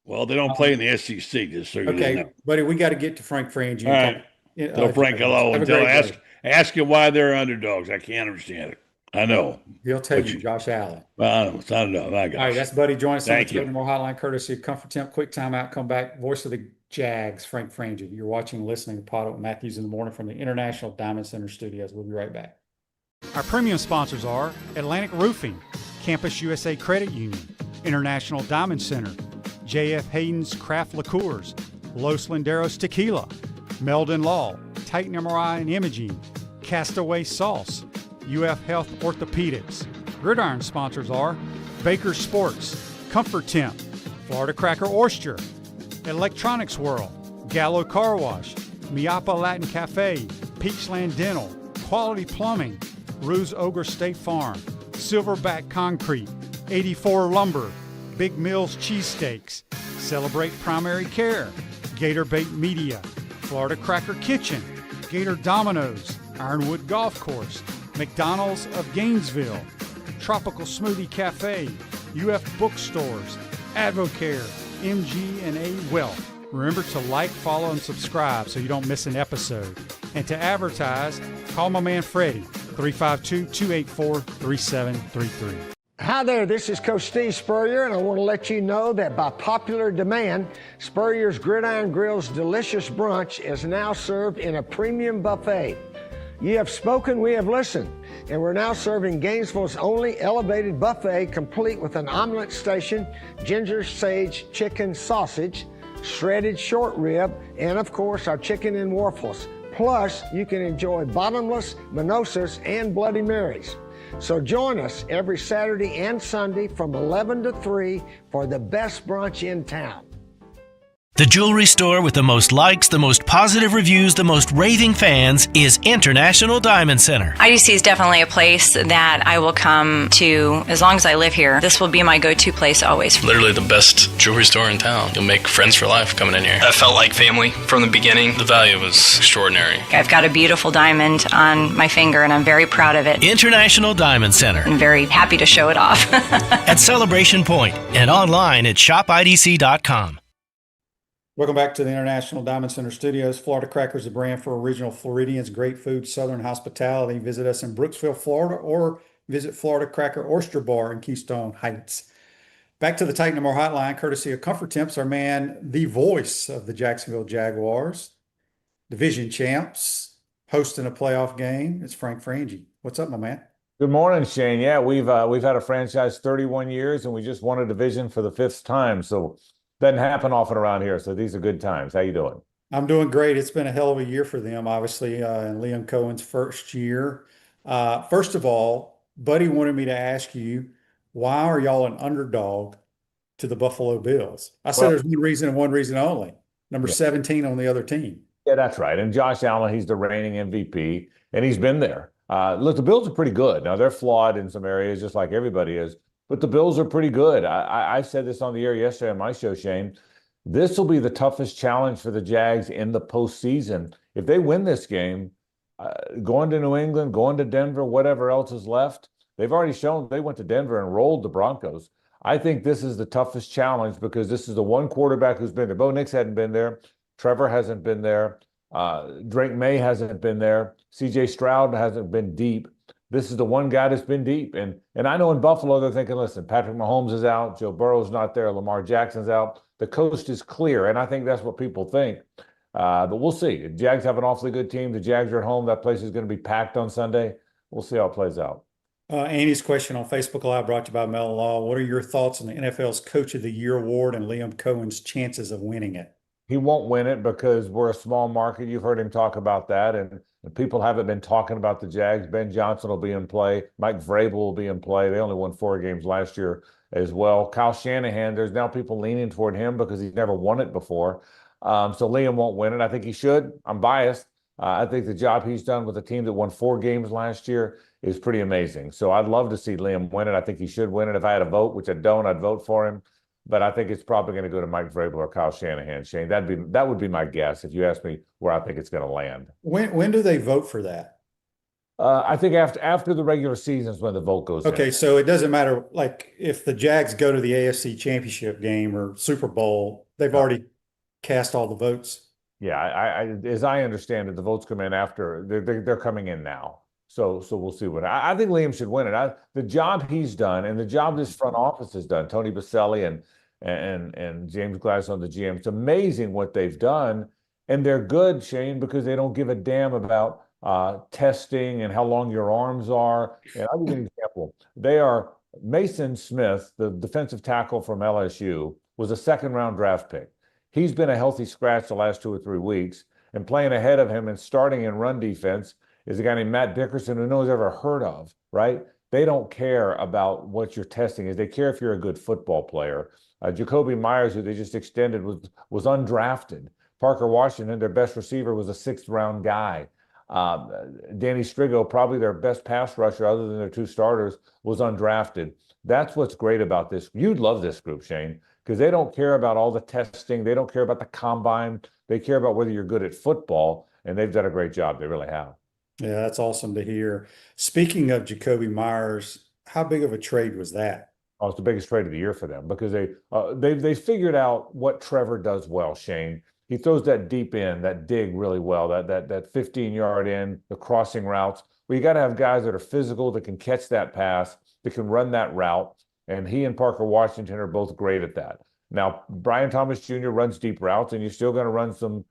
[SPEAKER 3] Well, they don't play in the SEC, just so you
[SPEAKER 2] Okay,
[SPEAKER 3] know.
[SPEAKER 2] buddy, we got to get to Frank Frangie
[SPEAKER 3] All
[SPEAKER 2] and
[SPEAKER 3] right. Tell
[SPEAKER 2] talk.
[SPEAKER 3] Frank hello
[SPEAKER 2] Have
[SPEAKER 3] and
[SPEAKER 2] a great
[SPEAKER 3] ask
[SPEAKER 2] day.
[SPEAKER 3] ask him why they're underdogs. I can't understand it. I know.
[SPEAKER 2] He'll tell
[SPEAKER 3] But
[SPEAKER 2] you, Josh Allen.
[SPEAKER 3] I don't know. It's not enough. I
[SPEAKER 2] All
[SPEAKER 3] got
[SPEAKER 2] right,
[SPEAKER 3] you.
[SPEAKER 2] that's Buddy. Join us on the
[SPEAKER 3] Thank you.
[SPEAKER 2] Trade More Hotline, courtesy of Comfort Temp. Quick timeout. Come back. Voice of the Jags, Frank Frangie. You're watching and listening to PodUp Matthews in the Morning from the International Diamond Center Studios. We'll be right back. Our premium sponsors are Atlantic Roofing, Campus USA Credit Union, International Diamond Center, J.F. Hayden's Craft Liqueurs, Los Linderos Tequila, Meldon Law, Titan MRI and Imaging, Castaway Sauce, UF Health Orthopedics. Gridiron sponsors are Baker Sports, Comfort Temp, Florida Cracker Oyster, Electronics World, Gallo Car Wash, Miapa Latin Cafe, Peachland Dental, Quality Plumbing, Ruse Ogre State Farm, Silverback Concrete, 84 Lumber, Big Mills Cheesesteaks, Celebrate Primary Care, Gator Bait Media, Florida Cracker Kitchen, Gator Dominoes, Ironwood Golf Course, McDonald's of Gainesville, Tropical Smoothie Cafe, UF Bookstores, Advocare, MG&A Wealth. Remember to like, follow, and subscribe so you don't miss an episode. And to advertise, call my man Freddie, 352-284-3733.
[SPEAKER 4] Hi there, this is Coach Steve Spurrier, and I want to let you know that by popular demand, Spurrier's Gridiron Grill's delicious brunch is now served in a premium buffet. You have spoken, we have listened, and we're now serving Gainesville's only elevated buffet, complete with an omelet station, ginger sage chicken sausage, shredded short rib, and of course our chicken and waffles. Plus, you can enjoy bottomless mimosas and Bloody Marys. So join us every Saturday and Sunday from 11 to 3 for the best brunch in town.
[SPEAKER 5] The jewelry store with the most likes, the most positive reviews, the most raving fans is International Diamond Center.
[SPEAKER 6] IDC is definitely a place that I will come to as long as I live here. This will be my go-to place always.
[SPEAKER 7] Literally the best jewelry store in town. You'll make friends for life coming in here. I felt like family from the beginning. The value was extraordinary.
[SPEAKER 6] I've got a beautiful diamond on my finger and I'm very proud of it.
[SPEAKER 5] International Diamond Center.
[SPEAKER 6] I'm very happy to show it off.
[SPEAKER 5] At Celebration Point and online at shopidc.com.
[SPEAKER 2] Welcome back to the International Diamond Center Studios. Florida Cracker is a brand for original Floridians, great food, southern hospitality. Visit us in Brooksville, Florida, or visit Florida Cracker Oyster Bar in Keystone Heights. Back to the Titan No More Hotline, courtesy of Comfort Temps, our man, the voice of the Jacksonville Jaguars, division champs, hosting a playoff game. It's Frank Frangie. What's up, my man?
[SPEAKER 8] Good morning, Shane. Yeah, we've had a franchise 31 years, and we just won a division for the 5th time. So doesn't happen often around here. So these are good times. How you doing?
[SPEAKER 2] I'm doing great. It's been a hell of a year for them, obviously, in Liam Cohen's first year. First of all, Buddy wanted me to ask you, why are y'all an underdog to the Buffalo Bills? I said there's one reason and one reason only. Number 17 on the other team.
[SPEAKER 8] Yeah, that's right. And Josh Allen, he's the reigning MVP, and he's been there. Look, the Bills are pretty good. Now, they're flawed in some areas, just like everybody is. But the Bills are pretty good. I said this on the air yesterday on my show, Shane. This will be the toughest challenge for the Jags in the postseason. If they win this game, going to New England, going to Denver, whatever else is left, they've already shown they went to Denver and rolled the Broncos. I think this is the toughest challenge because this is the one quarterback who's been there. Bo Nix hadn't been there. Trevor hasn't been there. Drake May hasn't been there. C.J. Stroud hasn't been deep. This is the one guy that's been deep. And I know in Buffalo, they're thinking, listen, Patrick Mahomes is out. Joe Burrow's not there. Lamar Jackson's out. The coast is clear. And I think that's what people think. But we'll see. The Jags have an awfully good team. The Jags are at home. That place is going to be packed on Sunday. We'll see how it plays out.
[SPEAKER 2] Annie's question on Facebook Live brought to you by Mellon Law. What are your thoughts on the NFL's Coach of the Year award and Liam Cohen's chances of winning it?
[SPEAKER 8] He won't win it because we're a small market. You've heard him talk about that. And people haven't been talking about the Jags. Ben Johnson will be in play. Mike Vrabel will be in play. They only won 4 games last year as well. Kyle Shanahan, there's now people leaning toward him because he's never won it before. So Liam won't win it. I think he should. I'm biased. I think the job he's done with a team that won 4 games last year is pretty amazing. So I'd love to see Liam win it. I think he should win it. If I had a vote, which I don't, I'd vote for him. But I think it's probably going to go to Mike Vrabel or Kyle Shanahan. Shane, that would be my guess if you ask me where I think it's going to land.
[SPEAKER 2] When do they vote for that?
[SPEAKER 8] I think after the regular season is when the vote goes in.
[SPEAKER 2] Okay, so it doesn't matter, like if the Jags go to the AFC Championship game or Super Bowl, they've already cast all the votes.
[SPEAKER 8] Yeah, as I understand it, the votes come in after they're coming in now. So we'll see what I think Liam should win it. The job he's done and the job this front office has done, Tony Baselli and James Gladstone, the GM, it's amazing what they've done. And they're good, Shane, because they don't give a damn about testing and how long your arms are. And I'll give you an example. Mason Smith, the defensive tackle from LSU, was a 2nd-round draft pick. He's been a healthy scratch the last 2 or 3 weeks, and playing ahead of him and starting in run defense is a guy named Matt Dickerson who no one's ever heard of, right? They don't care about what your testing is. They care if you're a good football player. Jacoby Myers, who they just extended, was undrafted. Parker Washington, their best receiver, was a 6th-round guy. Danny Strigo, probably their best pass rusher other than their 2 starters, was undrafted. That's what's great about this. You'd love this group, Shane, because they don't care about all the testing. They don't care about the combine. They care about whether you're good at football, and they've done a great job. They really have.
[SPEAKER 2] Yeah, that's awesome to hear. Speaking of Jacoby Myers, how big of a trade was that?
[SPEAKER 8] Oh, it's the biggest trade of the year for them because they figured out what Trevor does well, Shane. He throws that deep in, that dig really well, that 15-yard in, the crossing routes. Well, you got to have guys that are physical, that can catch that pass, that can run that route. And he and Parker Washington are both great at that. Now, Brian Thomas Jr. runs deep routes, and you're still going to run some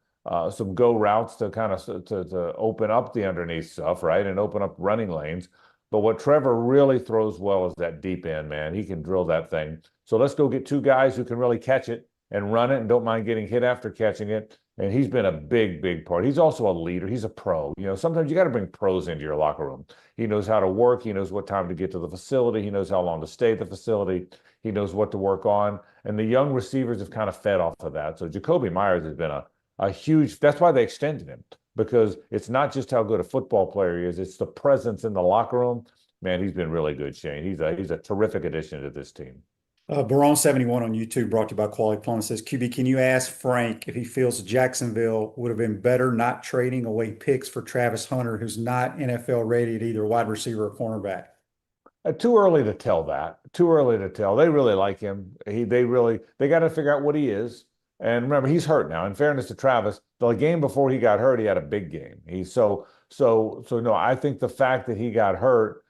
[SPEAKER 8] go routes to kind of to open up the underneath stuff, right, and open up running lanes. But what Trevor really throws well is that deep end, man. He can drill that thing. So let's go get 2 guys who can really catch it and run it and don't mind getting hit after catching it. And he's been a big, big part. He's also a leader. He's a pro. You know, sometimes you got to bring pros into your locker room. He knows how to work. He knows what time to get to the facility. He knows how long to stay at the facility. He knows what to work on. And the young receivers have kind of fed off of that. So Jacoby Myers has been a huge, that's why they extended him, because it's not just how good a football player he is, it's the presence in the locker room. Man, he's been really good, Shane. He's a terrific addition to this team.
[SPEAKER 2] Baron71 on YouTube, brought to you by Quality Plumbing, says, QB, can you ask Frank if he feels Jacksonville would have been better not trading away picks for Travis Hunter, who's not NFL ready at either wide receiver or cornerback?
[SPEAKER 8] Too early to tell that. Too early to tell. They really like him. They got to figure out what he is. And remember, he's hurt now. In fairness to Travis, the game before he got hurt, he had a big game. So no, I think the fact that he got hurt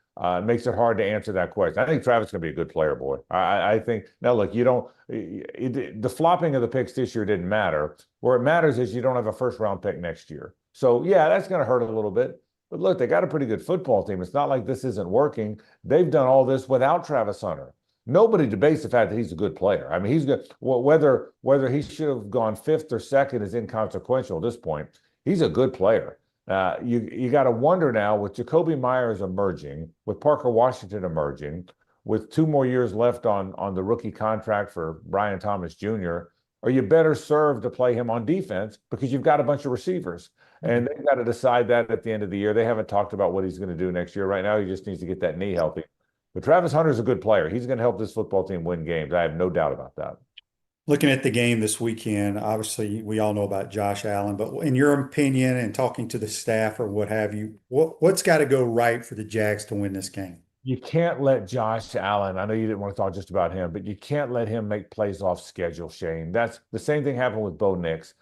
[SPEAKER 8] makes it hard to answer that question. I think Travis is going to be a good player, boy. I think, now look, the flopping of the picks this year didn't matter. Where it matters is you don't have a 1st-round pick next year. So yeah, that's going to hurt a little bit. But look, they got a pretty good football team. It's not like this isn't working. They've done all this without Travis Hunter. Nobody debates the fact that he's a good player. I mean, he's good. Whether he should have gone 5th or 2nd is inconsequential at this point. He's a good player. You got to wonder now, with Jacoby Myers emerging, with Parker Washington emerging, with 2 more years left on the rookie contract for Brian Thomas Jr., are you better served to play him on defense because you've got a bunch of receivers? And they've got to decide that at the end of the year. They haven't talked about what he's going to do next year. Right now, he just needs to get that knee healthy. But Travis Hunter's a good player. He's going to help this football team win games. I have no doubt about that.
[SPEAKER 2] Looking at the game this weekend, obviously we all know about Josh Allen, but in your opinion and talking to the staff or what have you, what's got to go right for the Jags to win this game?
[SPEAKER 8] You can't let Josh Allen, I know you didn't want to talk just about him, but you can't let him make plays off schedule, Shane. That's the same thing happened with Bo Nix.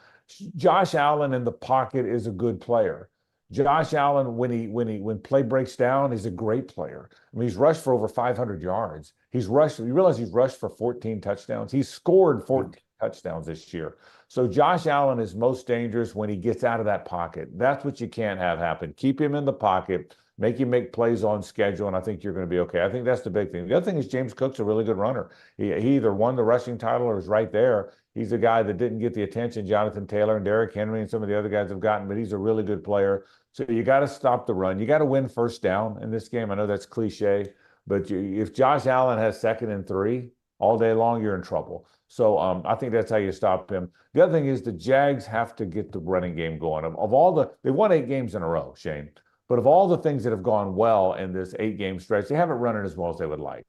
[SPEAKER 8] Josh Allen in the pocket is a good player. Josh Allen, when play breaks down, he's a great player. I mean, he's rushed for over 500 yards. You realize he's rushed for 14 touchdowns. He's scored 14 touchdowns this year. So Josh Allen is most dangerous when he gets out of that pocket. That's what you can't have happen. Keep him in the pocket, make him make plays on schedule, and I think you're going to be okay. I think that's the big thing. The other thing is James Cook's a really good runner. He either won the rushing title or is right there. He's a guy that didn't get the attention Jonathan Taylor and Derrick Henry and some of the other guys have gotten, but he's a really good player. So you got to stop the run. You got to win 1st down in this game. I know that's cliche, but if Josh Allen has 2nd and 3 all day long, you're in trouble. So I think that's how you stop him. The other thing is the Jags have to get the running game going. Of all they won 8 games in a row, Shane. But of all the things that have gone well in this 8-game stretch, they haven't run it as well as they would like.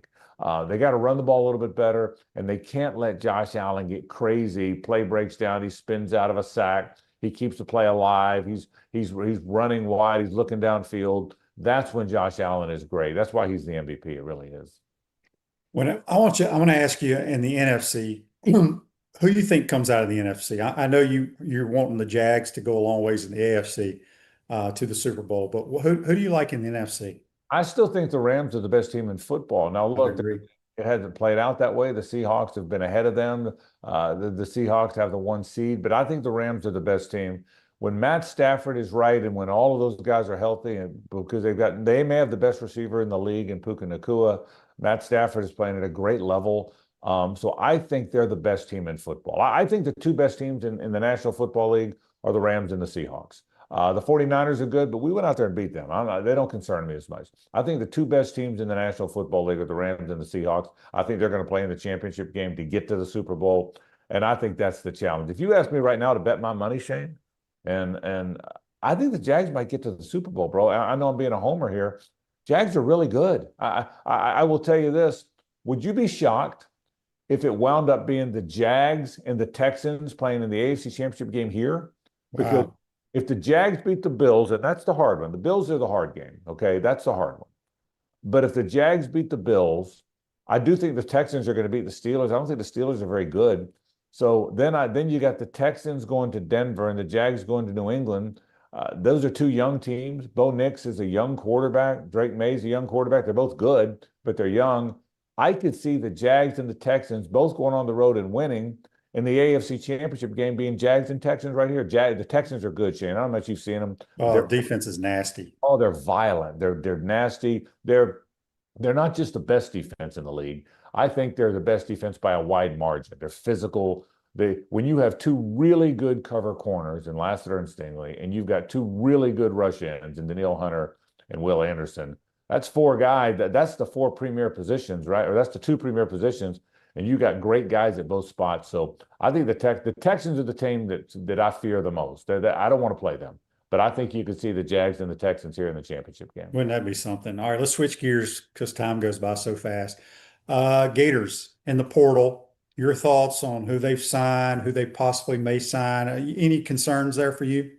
[SPEAKER 8] They got to run the ball a little bit better, and they can't let Josh Allen get crazy. Play breaks down, he spins out of a sack, he keeps the play alive. He's running wide, he's looking downfield. That's when Josh Allen is great. That's why he's the MVP. It really is.
[SPEAKER 2] I want to ask you in the NFC, who you think comes out of the NFC? I know you're wanting the Jags to go a long ways in the AFC to the Super Bowl, but who do you like in the NFC?
[SPEAKER 8] I still think the Rams are the best team in football. Now, look, it hasn't played out that way. The Seahawks have been ahead of them. The Seahawks have the 1 seed, but I think the Rams are the best team. When Matt Stafford is right and when all of those guys are healthy, and because they may have the best receiver in the league in Puka Nacua. Matt Stafford is playing at a great level. So I think they're the best team in football. I think the 2 best teams in the National Football League are the Rams and the Seahawks. The 49ers are good, but we went out there and beat them. They don't concern me as much. I think the 2 best teams in the National Football League are the Rams and the Seahawks. I think they're going to play in the championship game to get to the Super Bowl, and I think that's the challenge. If you ask me right now to bet my money, Shane, and I think the Jags might get to the Super Bowl, bro. I know I'm being a homer here. Jags are really good. I will tell you this. Would you be shocked if it wound up being the Jags and the Texans playing in the AFC Championship game here? Because if the Jags beat the Bills, and that's the hard one. The Bills are the hard game, okay? That's the hard one. But if the Jags beat the Bills, I do think the Texans are going to beat the Steelers. I don't think the Steelers are very good. So then you got the Texans going to Denver and the Jags going to New England. Those are 2 young teams. Bo Nix is a young quarterback. Drake May's a young quarterback. They're both good, but they're young. I could see the Jags and the Texans both going on the road and winning, in the AFC Championship game being Jags and Texans right here. The Texans are good, Shane. I don't know if you've seen them.
[SPEAKER 2] Their defense is nasty.
[SPEAKER 8] Oh, they're violent. They're nasty. They're not just the best defense in the league. I think they're the best defense by a wide margin. They're physical. When you have 2 really good cover corners in Lassiter and Stingley, and you've got 2 really good rush ends in Danielle Hunter and Will Anderson, that's 4 guys. That's the 4 premier positions, right? Or that's the 2 premier positions. And you got great guys at both spots. So I think the Texans are the team that I fear the most. I don't want to play them. But I think you could see the Jags and the Texans here in the championship game.
[SPEAKER 2] Wouldn't that be something? All right, let's switch gears because time goes by so fast. Gators in the portal, your thoughts on who they've signed, who they possibly may sign. Any concerns there for you?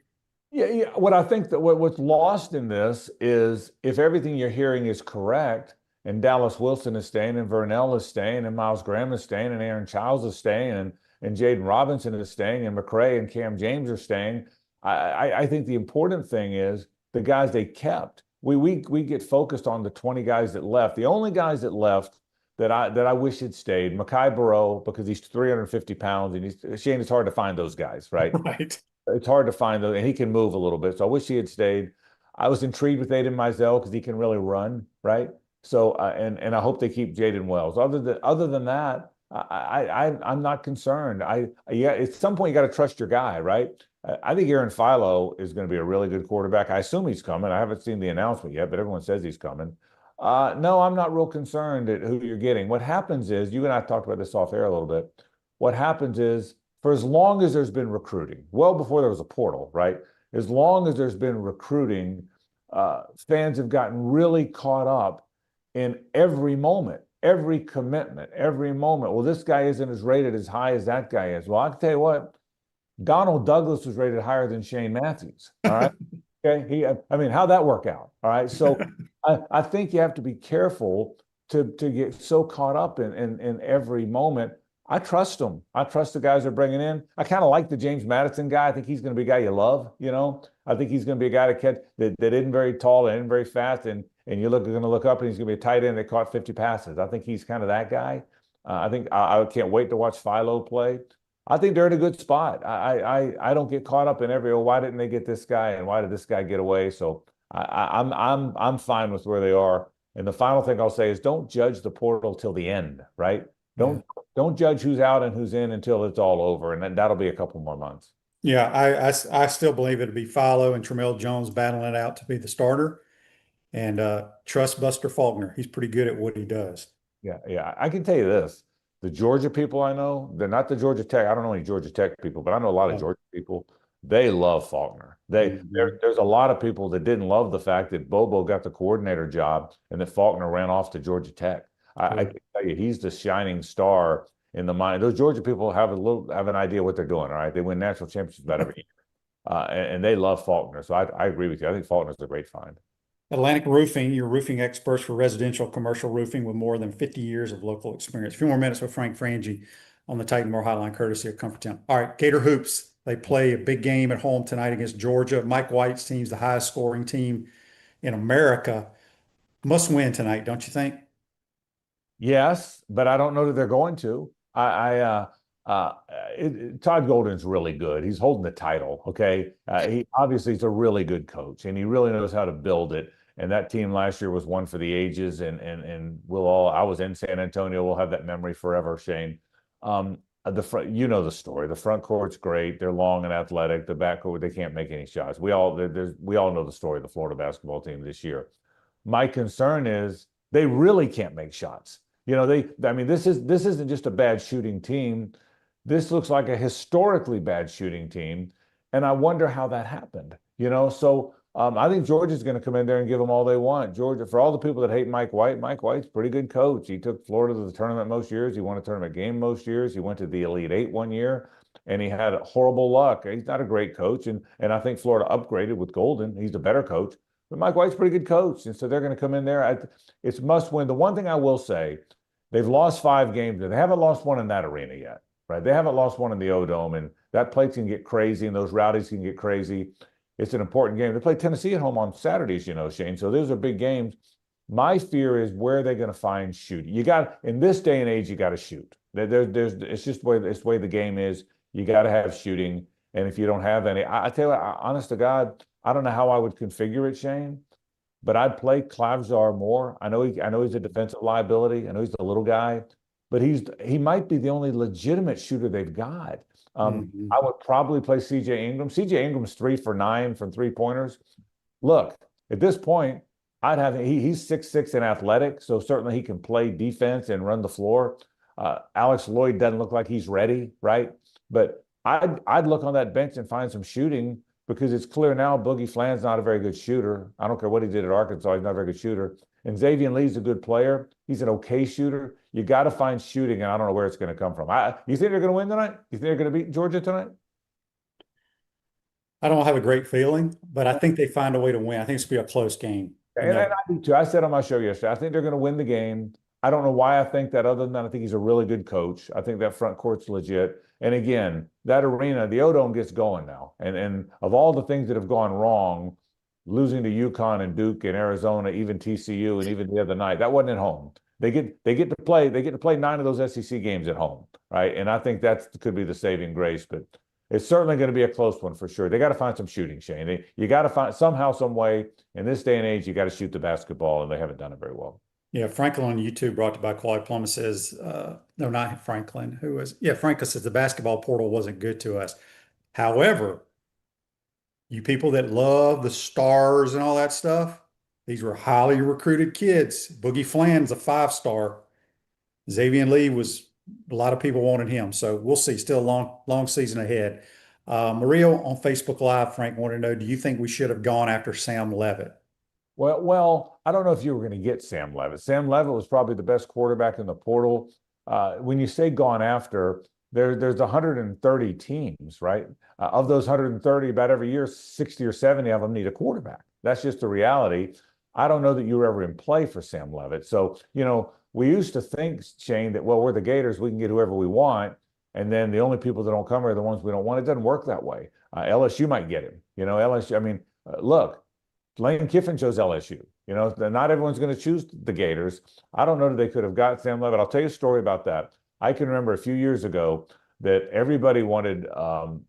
[SPEAKER 8] Yeah. What I think that what's lost in this is if everything you're hearing is correct, and Dallas Wilson is staying, and Vernell is staying, and Miles Graham is staying, and Aaron Childs is staying, and Jaden Robinson is staying, and McCray and Cam James are staying. I think the important thing is the guys they kept. We get focused on the 20 guys that left. The only guys that left that I wish had stayed, Mekhi Burrow, because he's 350 pounds, and Shane, it's hard to find those guys, right?
[SPEAKER 2] Right.
[SPEAKER 8] It's hard to find those, and he can move a little bit. So I wish he had stayed. I was intrigued with Aiden Mizell because he can really run, right? So and I hope they keep Jaden Wells. Other than that, I'm not concerned. At some point you got to trust your guy, right? I think Aaron Philo is going to be a really good quarterback. I assume he's coming. I haven't seen the announcement yet, but everyone says he's coming. No, I'm not real concerned at who you're getting. What happens is, you and I talked about this off air a little bit. What happens is, for as long as there's been recruiting, well before there was a portal, right? As long as there's been recruiting, fans have gotten really caught up in every moment, every commitment, every moment. Well, this guy isn't as rated as high as that guy is. Well, I can tell you what, Donald Douglas was rated higher than Shane Matthews. All right. Okay. How'd that work out? All right. So I think you have to be careful to get so caught up in every moment. I trust them. I trust the guys they're bringing in. I kind of like the James Madison guy. I think he's going to be a guy you love, I think he's going to be a guy that isn't very tall and isn't very fast, and you're going to look up and he's going to be a tight end that caught 50 passes. I think he's kind of that guy. I think I can't wait to watch Philo play. I think they're in a good spot. I don't get caught up in why didn't they get this guy and why did this guy get away? So I'm fine with where they are. And the final thing I'll say is, don't judge the portal till the end, right? Don't judge who's out and who's in until it's all over, and that'll be a couple more months.
[SPEAKER 2] Yeah, I still believe it'll be Philo and Tramell Jones battling it out to be the starter, and trust Buster Faulkner. He's pretty good at what he does.
[SPEAKER 8] Yeah. I can tell you this. The Georgia people I know, they're not the Georgia Tech. I don't know any Georgia Tech people, but I know a lot of Georgia people. They love Faulkner. There's a lot of people that didn't love the fact that Bobo got the coordinator job and that Faulkner ran off to Georgia Tech. I can tell you, he's the shining star in the mind. Those Georgia people have an idea what they're doing. All right, they win national championships about every year, and they love Faulkner. So I agree with you. I think Faulkner's a great find.
[SPEAKER 2] Atlantic Roofing, your roofing experts for residential, commercial roofing with more than 50 years of local experience. A few more minutes with Frank Frangie on the Titan Moore Hotline, courtesy of Comfort Town. All right, Gator Hoops. They play a big game at home tonight against Georgia. Mike White's team's the highest scoring team in America. Must win tonight, don't you think?
[SPEAKER 8] Yes, but I don't know that they're going to. Todd Golden's really good. He's holding the title. Okay, he obviously is a really good coach, and he really knows how to build it. And that team last year was one for the ages. And we'll all. I was in San Antonio. We'll have that memory forever, Shane. The front, you know the story. The front court's great. They're long and athletic. The back court, they can't make any shots. We all know the story of the Florida basketball team this year. My concern is they really can't make shots. You know, this isn't just a bad shooting team. This looks like a historically bad shooting team, and I wonder how that happened. You know, so I think Georgia's going to come in there and give them all they want. Georgia, for all the people that hate Mike White's a pretty good coach. He took Florida to the tournament most years. He won a tournament game most years. He went to the Elite Eight one year, and he had horrible luck. He's not a great coach, and I think Florida upgraded with Golden. He's a better coach, but Mike White's a pretty good coach, and so they're going to come in there. It's must win. The one thing I will say, they've lost 5 games. They haven't lost one in that arena yet, right? They haven't lost one in the O-Dome, and that place can get crazy, and those rowdies can get crazy. It's an important game. They play Tennessee at home on Saturdays, you know, Shane. So those are big games. My fear is where are they going to find shooting? You got in this day and age, you got to shoot. It's just the way the game is. You got to have shooting, and if you don't have any, I tell you, honest to God, I don't know how I would configure it, Shane. But I'd play Klavzar more. I know he's a defensive liability. I know he's the little guy, but he might be the only legitimate shooter they've got. I would probably play CJ Ingram. CJ Ingram's 3 for 9 from 3-pointers. Look, at this point, he's 6'6" and athletic, so certainly he can play defense and run the floor. Alex Lloyd doesn't look like he's ready, right? But I'd look on that bench and find some shooting, because it's clear now Boogie Flan's not a very good shooter. I don't care what he did at Arkansas, he's not a very good shooter. And Xavier Lee's a good player. He's an okay shooter. You got to find shooting, and I don't know where it's going to come from. You think they're going to win tonight? You think they're going to beat Georgia tonight?
[SPEAKER 2] I don't have a great feeling, but I think they find a way to win. I think it's going to be a close game.
[SPEAKER 8] And I do too. I said on my show yesterday, I think they're going to win the game. I don't know why I think that, other than that, I think he's a really good coach. I think that front court's legit. And again, that arena, the O-Dome gets going now. And of all the things that have gone wrong, losing to UConn and Duke and Arizona, even TCU, and even the other night, that wasn't at home. They get to play 9 of those SEC games at home, right? And I think that could be the saving grace, but it's certainly going to be a close one for sure. They got to find some shooting, Shane. You got to find somehow, some way, in this day and age, you got to shoot the basketball, and they haven't done it very well.
[SPEAKER 2] Yeah, Franklin on YouTube, brought to you by Claude Plummer, says, no, not Franklin, Franklin says the basketball portal wasn't good to us. However, you people that love the stars and all that stuff, these were highly recruited kids. Boogie Flan's a 5-star. Xavier Lee a lot of people wanted him. So we'll see. Still a long season ahead. Maria on Facebook Live, Frank wanted to know, do you think we should have gone after Sam Levitt?
[SPEAKER 8] Well, I don't know if you were going to get Sam Levitt. Sam Levitt was probably the best quarterback in the portal. When you say gone after, there's 130 teams, right? Of those 130, about every year, 60 or 70 of them need a quarterback. That's just the reality. I don't know that you were ever in play for Sam Levitt. So, you know, we used to think, Shane, that, well, we're the Gators, we can get whoever we want, and then the only people that don't come are the ones we don't want. It doesn't work that way. LSU might get him. You know, LSU, I mean, look, Lane Kiffin chose LSU. You know, not everyone's going to choose the Gators. I don't know that they could have got Sam Levitt. I'll tell you a story about that. I can remember a few years ago that everybody wanted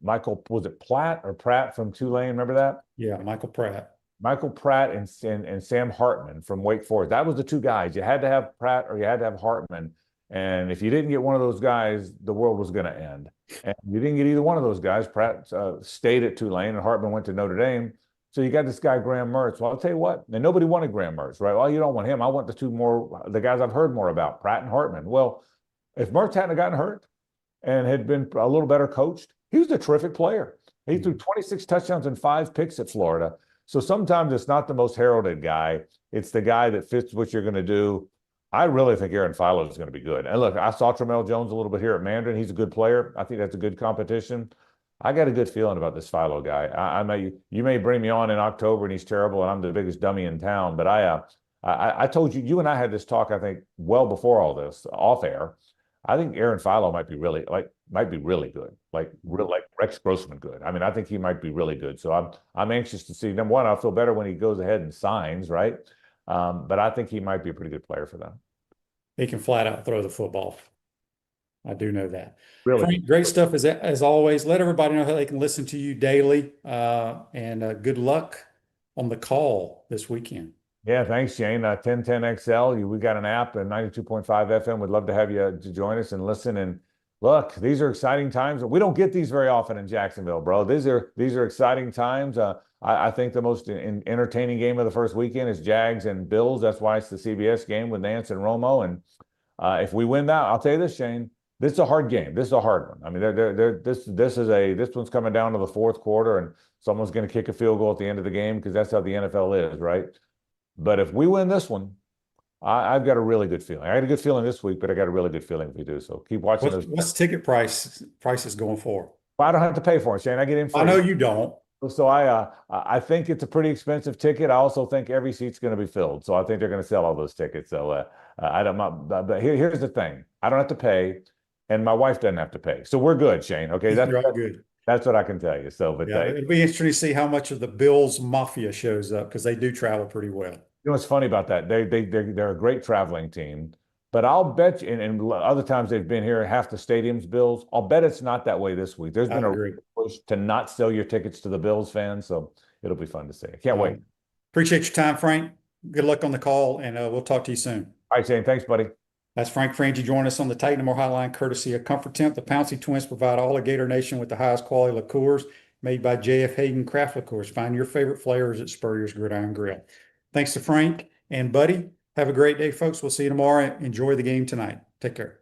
[SPEAKER 8] Michael, was it Platt or Pratt from Tulane? Remember that?
[SPEAKER 2] Yeah, Michael Pratt.
[SPEAKER 8] Michael Pratt and Sam Hartman from Wake Forest. That was the two guys. You had to have Pratt or you had to have Hartman. And if you didn't get one of those guys, the world was going to end. And you didn't get either one of those guys. Pratt stayed at Tulane and Hartman went to Notre Dame. So you got this guy, Graham Mertz. Well, I'll tell you what, and nobody wanted Graham Mertz, right? Well, you don't want him. I want the guys I've heard more about, Pratt and Hartman. Well, if Mertz hadn't gotten hurt and had been a little better coached, he was a terrific player. He threw 26 touchdowns and 5 picks at Florida. So sometimes it's not the most heralded guy. It's the guy that fits what you're going to do. I really think Aaron Philo is going to be good. And look, I saw Tramel Jones a little bit here at Mandarin. He's a good player. I think that's a good competition. I got a good feeling about this Philo guy. You may bring me on in October and he's terrible and I'm the biggest dummy in town. But I told you, you and I had this talk, I think, well before all this, off air. I think Aaron Philo might be really good, like Rex Grossman good. I mean, I think he might be really good. So I'm anxious to see. Number one, I'll feel better when he goes ahead and signs, right? But I think he might be a pretty good player for them.
[SPEAKER 2] He can flat out throw the football. I do know that.
[SPEAKER 8] Really
[SPEAKER 2] Frank, great stuff as always. Let everybody know how they can listen to you daily. And good luck on the call this weekend.
[SPEAKER 8] Yeah, thanks, Shane. 1010XL, we got an app and 92.5 FM. We'd love to have you to join us and listen. And look, these are exciting times. We don't get these very often in Jacksonville, bro. These are exciting times. I think the most entertaining game of the first weekend is Jags and Bills. That's why it's the CBS game with Nance and Romo. And if we win that, I'll tell you this, Shane, this is a hard game. This is a hard one. I mean, this one's coming down to the fourth quarter, and someone's going to kick a field goal at the end of the game because that's how the NFL is, right? But if we win this one, I've got a really good feeling. I had a good feeling this week, but I got a really good feeling if we do. So keep watching.
[SPEAKER 2] What's ticket prices going for?
[SPEAKER 8] I don't have to pay for it, Shane. I get in free.
[SPEAKER 2] I know you don't.
[SPEAKER 8] So I think it's a pretty expensive ticket. I also think every seat's going to be filled. So I think they're going to sell all those tickets. So but here's the thing. I don't have to pay, and my wife doesn't have to pay. So we're good, Shane. Okay, that's
[SPEAKER 2] good.
[SPEAKER 8] That's what I can tell you. So, but
[SPEAKER 2] yeah, it'll be interesting to see how much of the Bills Mafia shows up because they do travel pretty well.
[SPEAKER 8] You know what's funny about that? They're a great traveling team, but I'll bet you, and other times they've been here, half the stadium's Bills. I'll bet it's not that way this week. There's been a push to not sell your tickets to the Bills fans, so it'll be fun to see. I can't wait.
[SPEAKER 2] Appreciate your time, Frank. Good luck on the call, and we'll talk to you soon.
[SPEAKER 8] All right, Shane. Thanks, buddy.
[SPEAKER 2] That's Frank Frangie joining us on the Titan More Hotline, courtesy of Comfort Temp. The Pouncey Twins provide all of Gator Nation with the highest quality liqueurs made by J.F. Hayden Craft Liqueurs. Find your favorite flavors at Spurrier's Gridiron Grill. Thanks to Frank and Buddy. Have a great day, folks. We'll see you tomorrow. Enjoy the game tonight. Take care.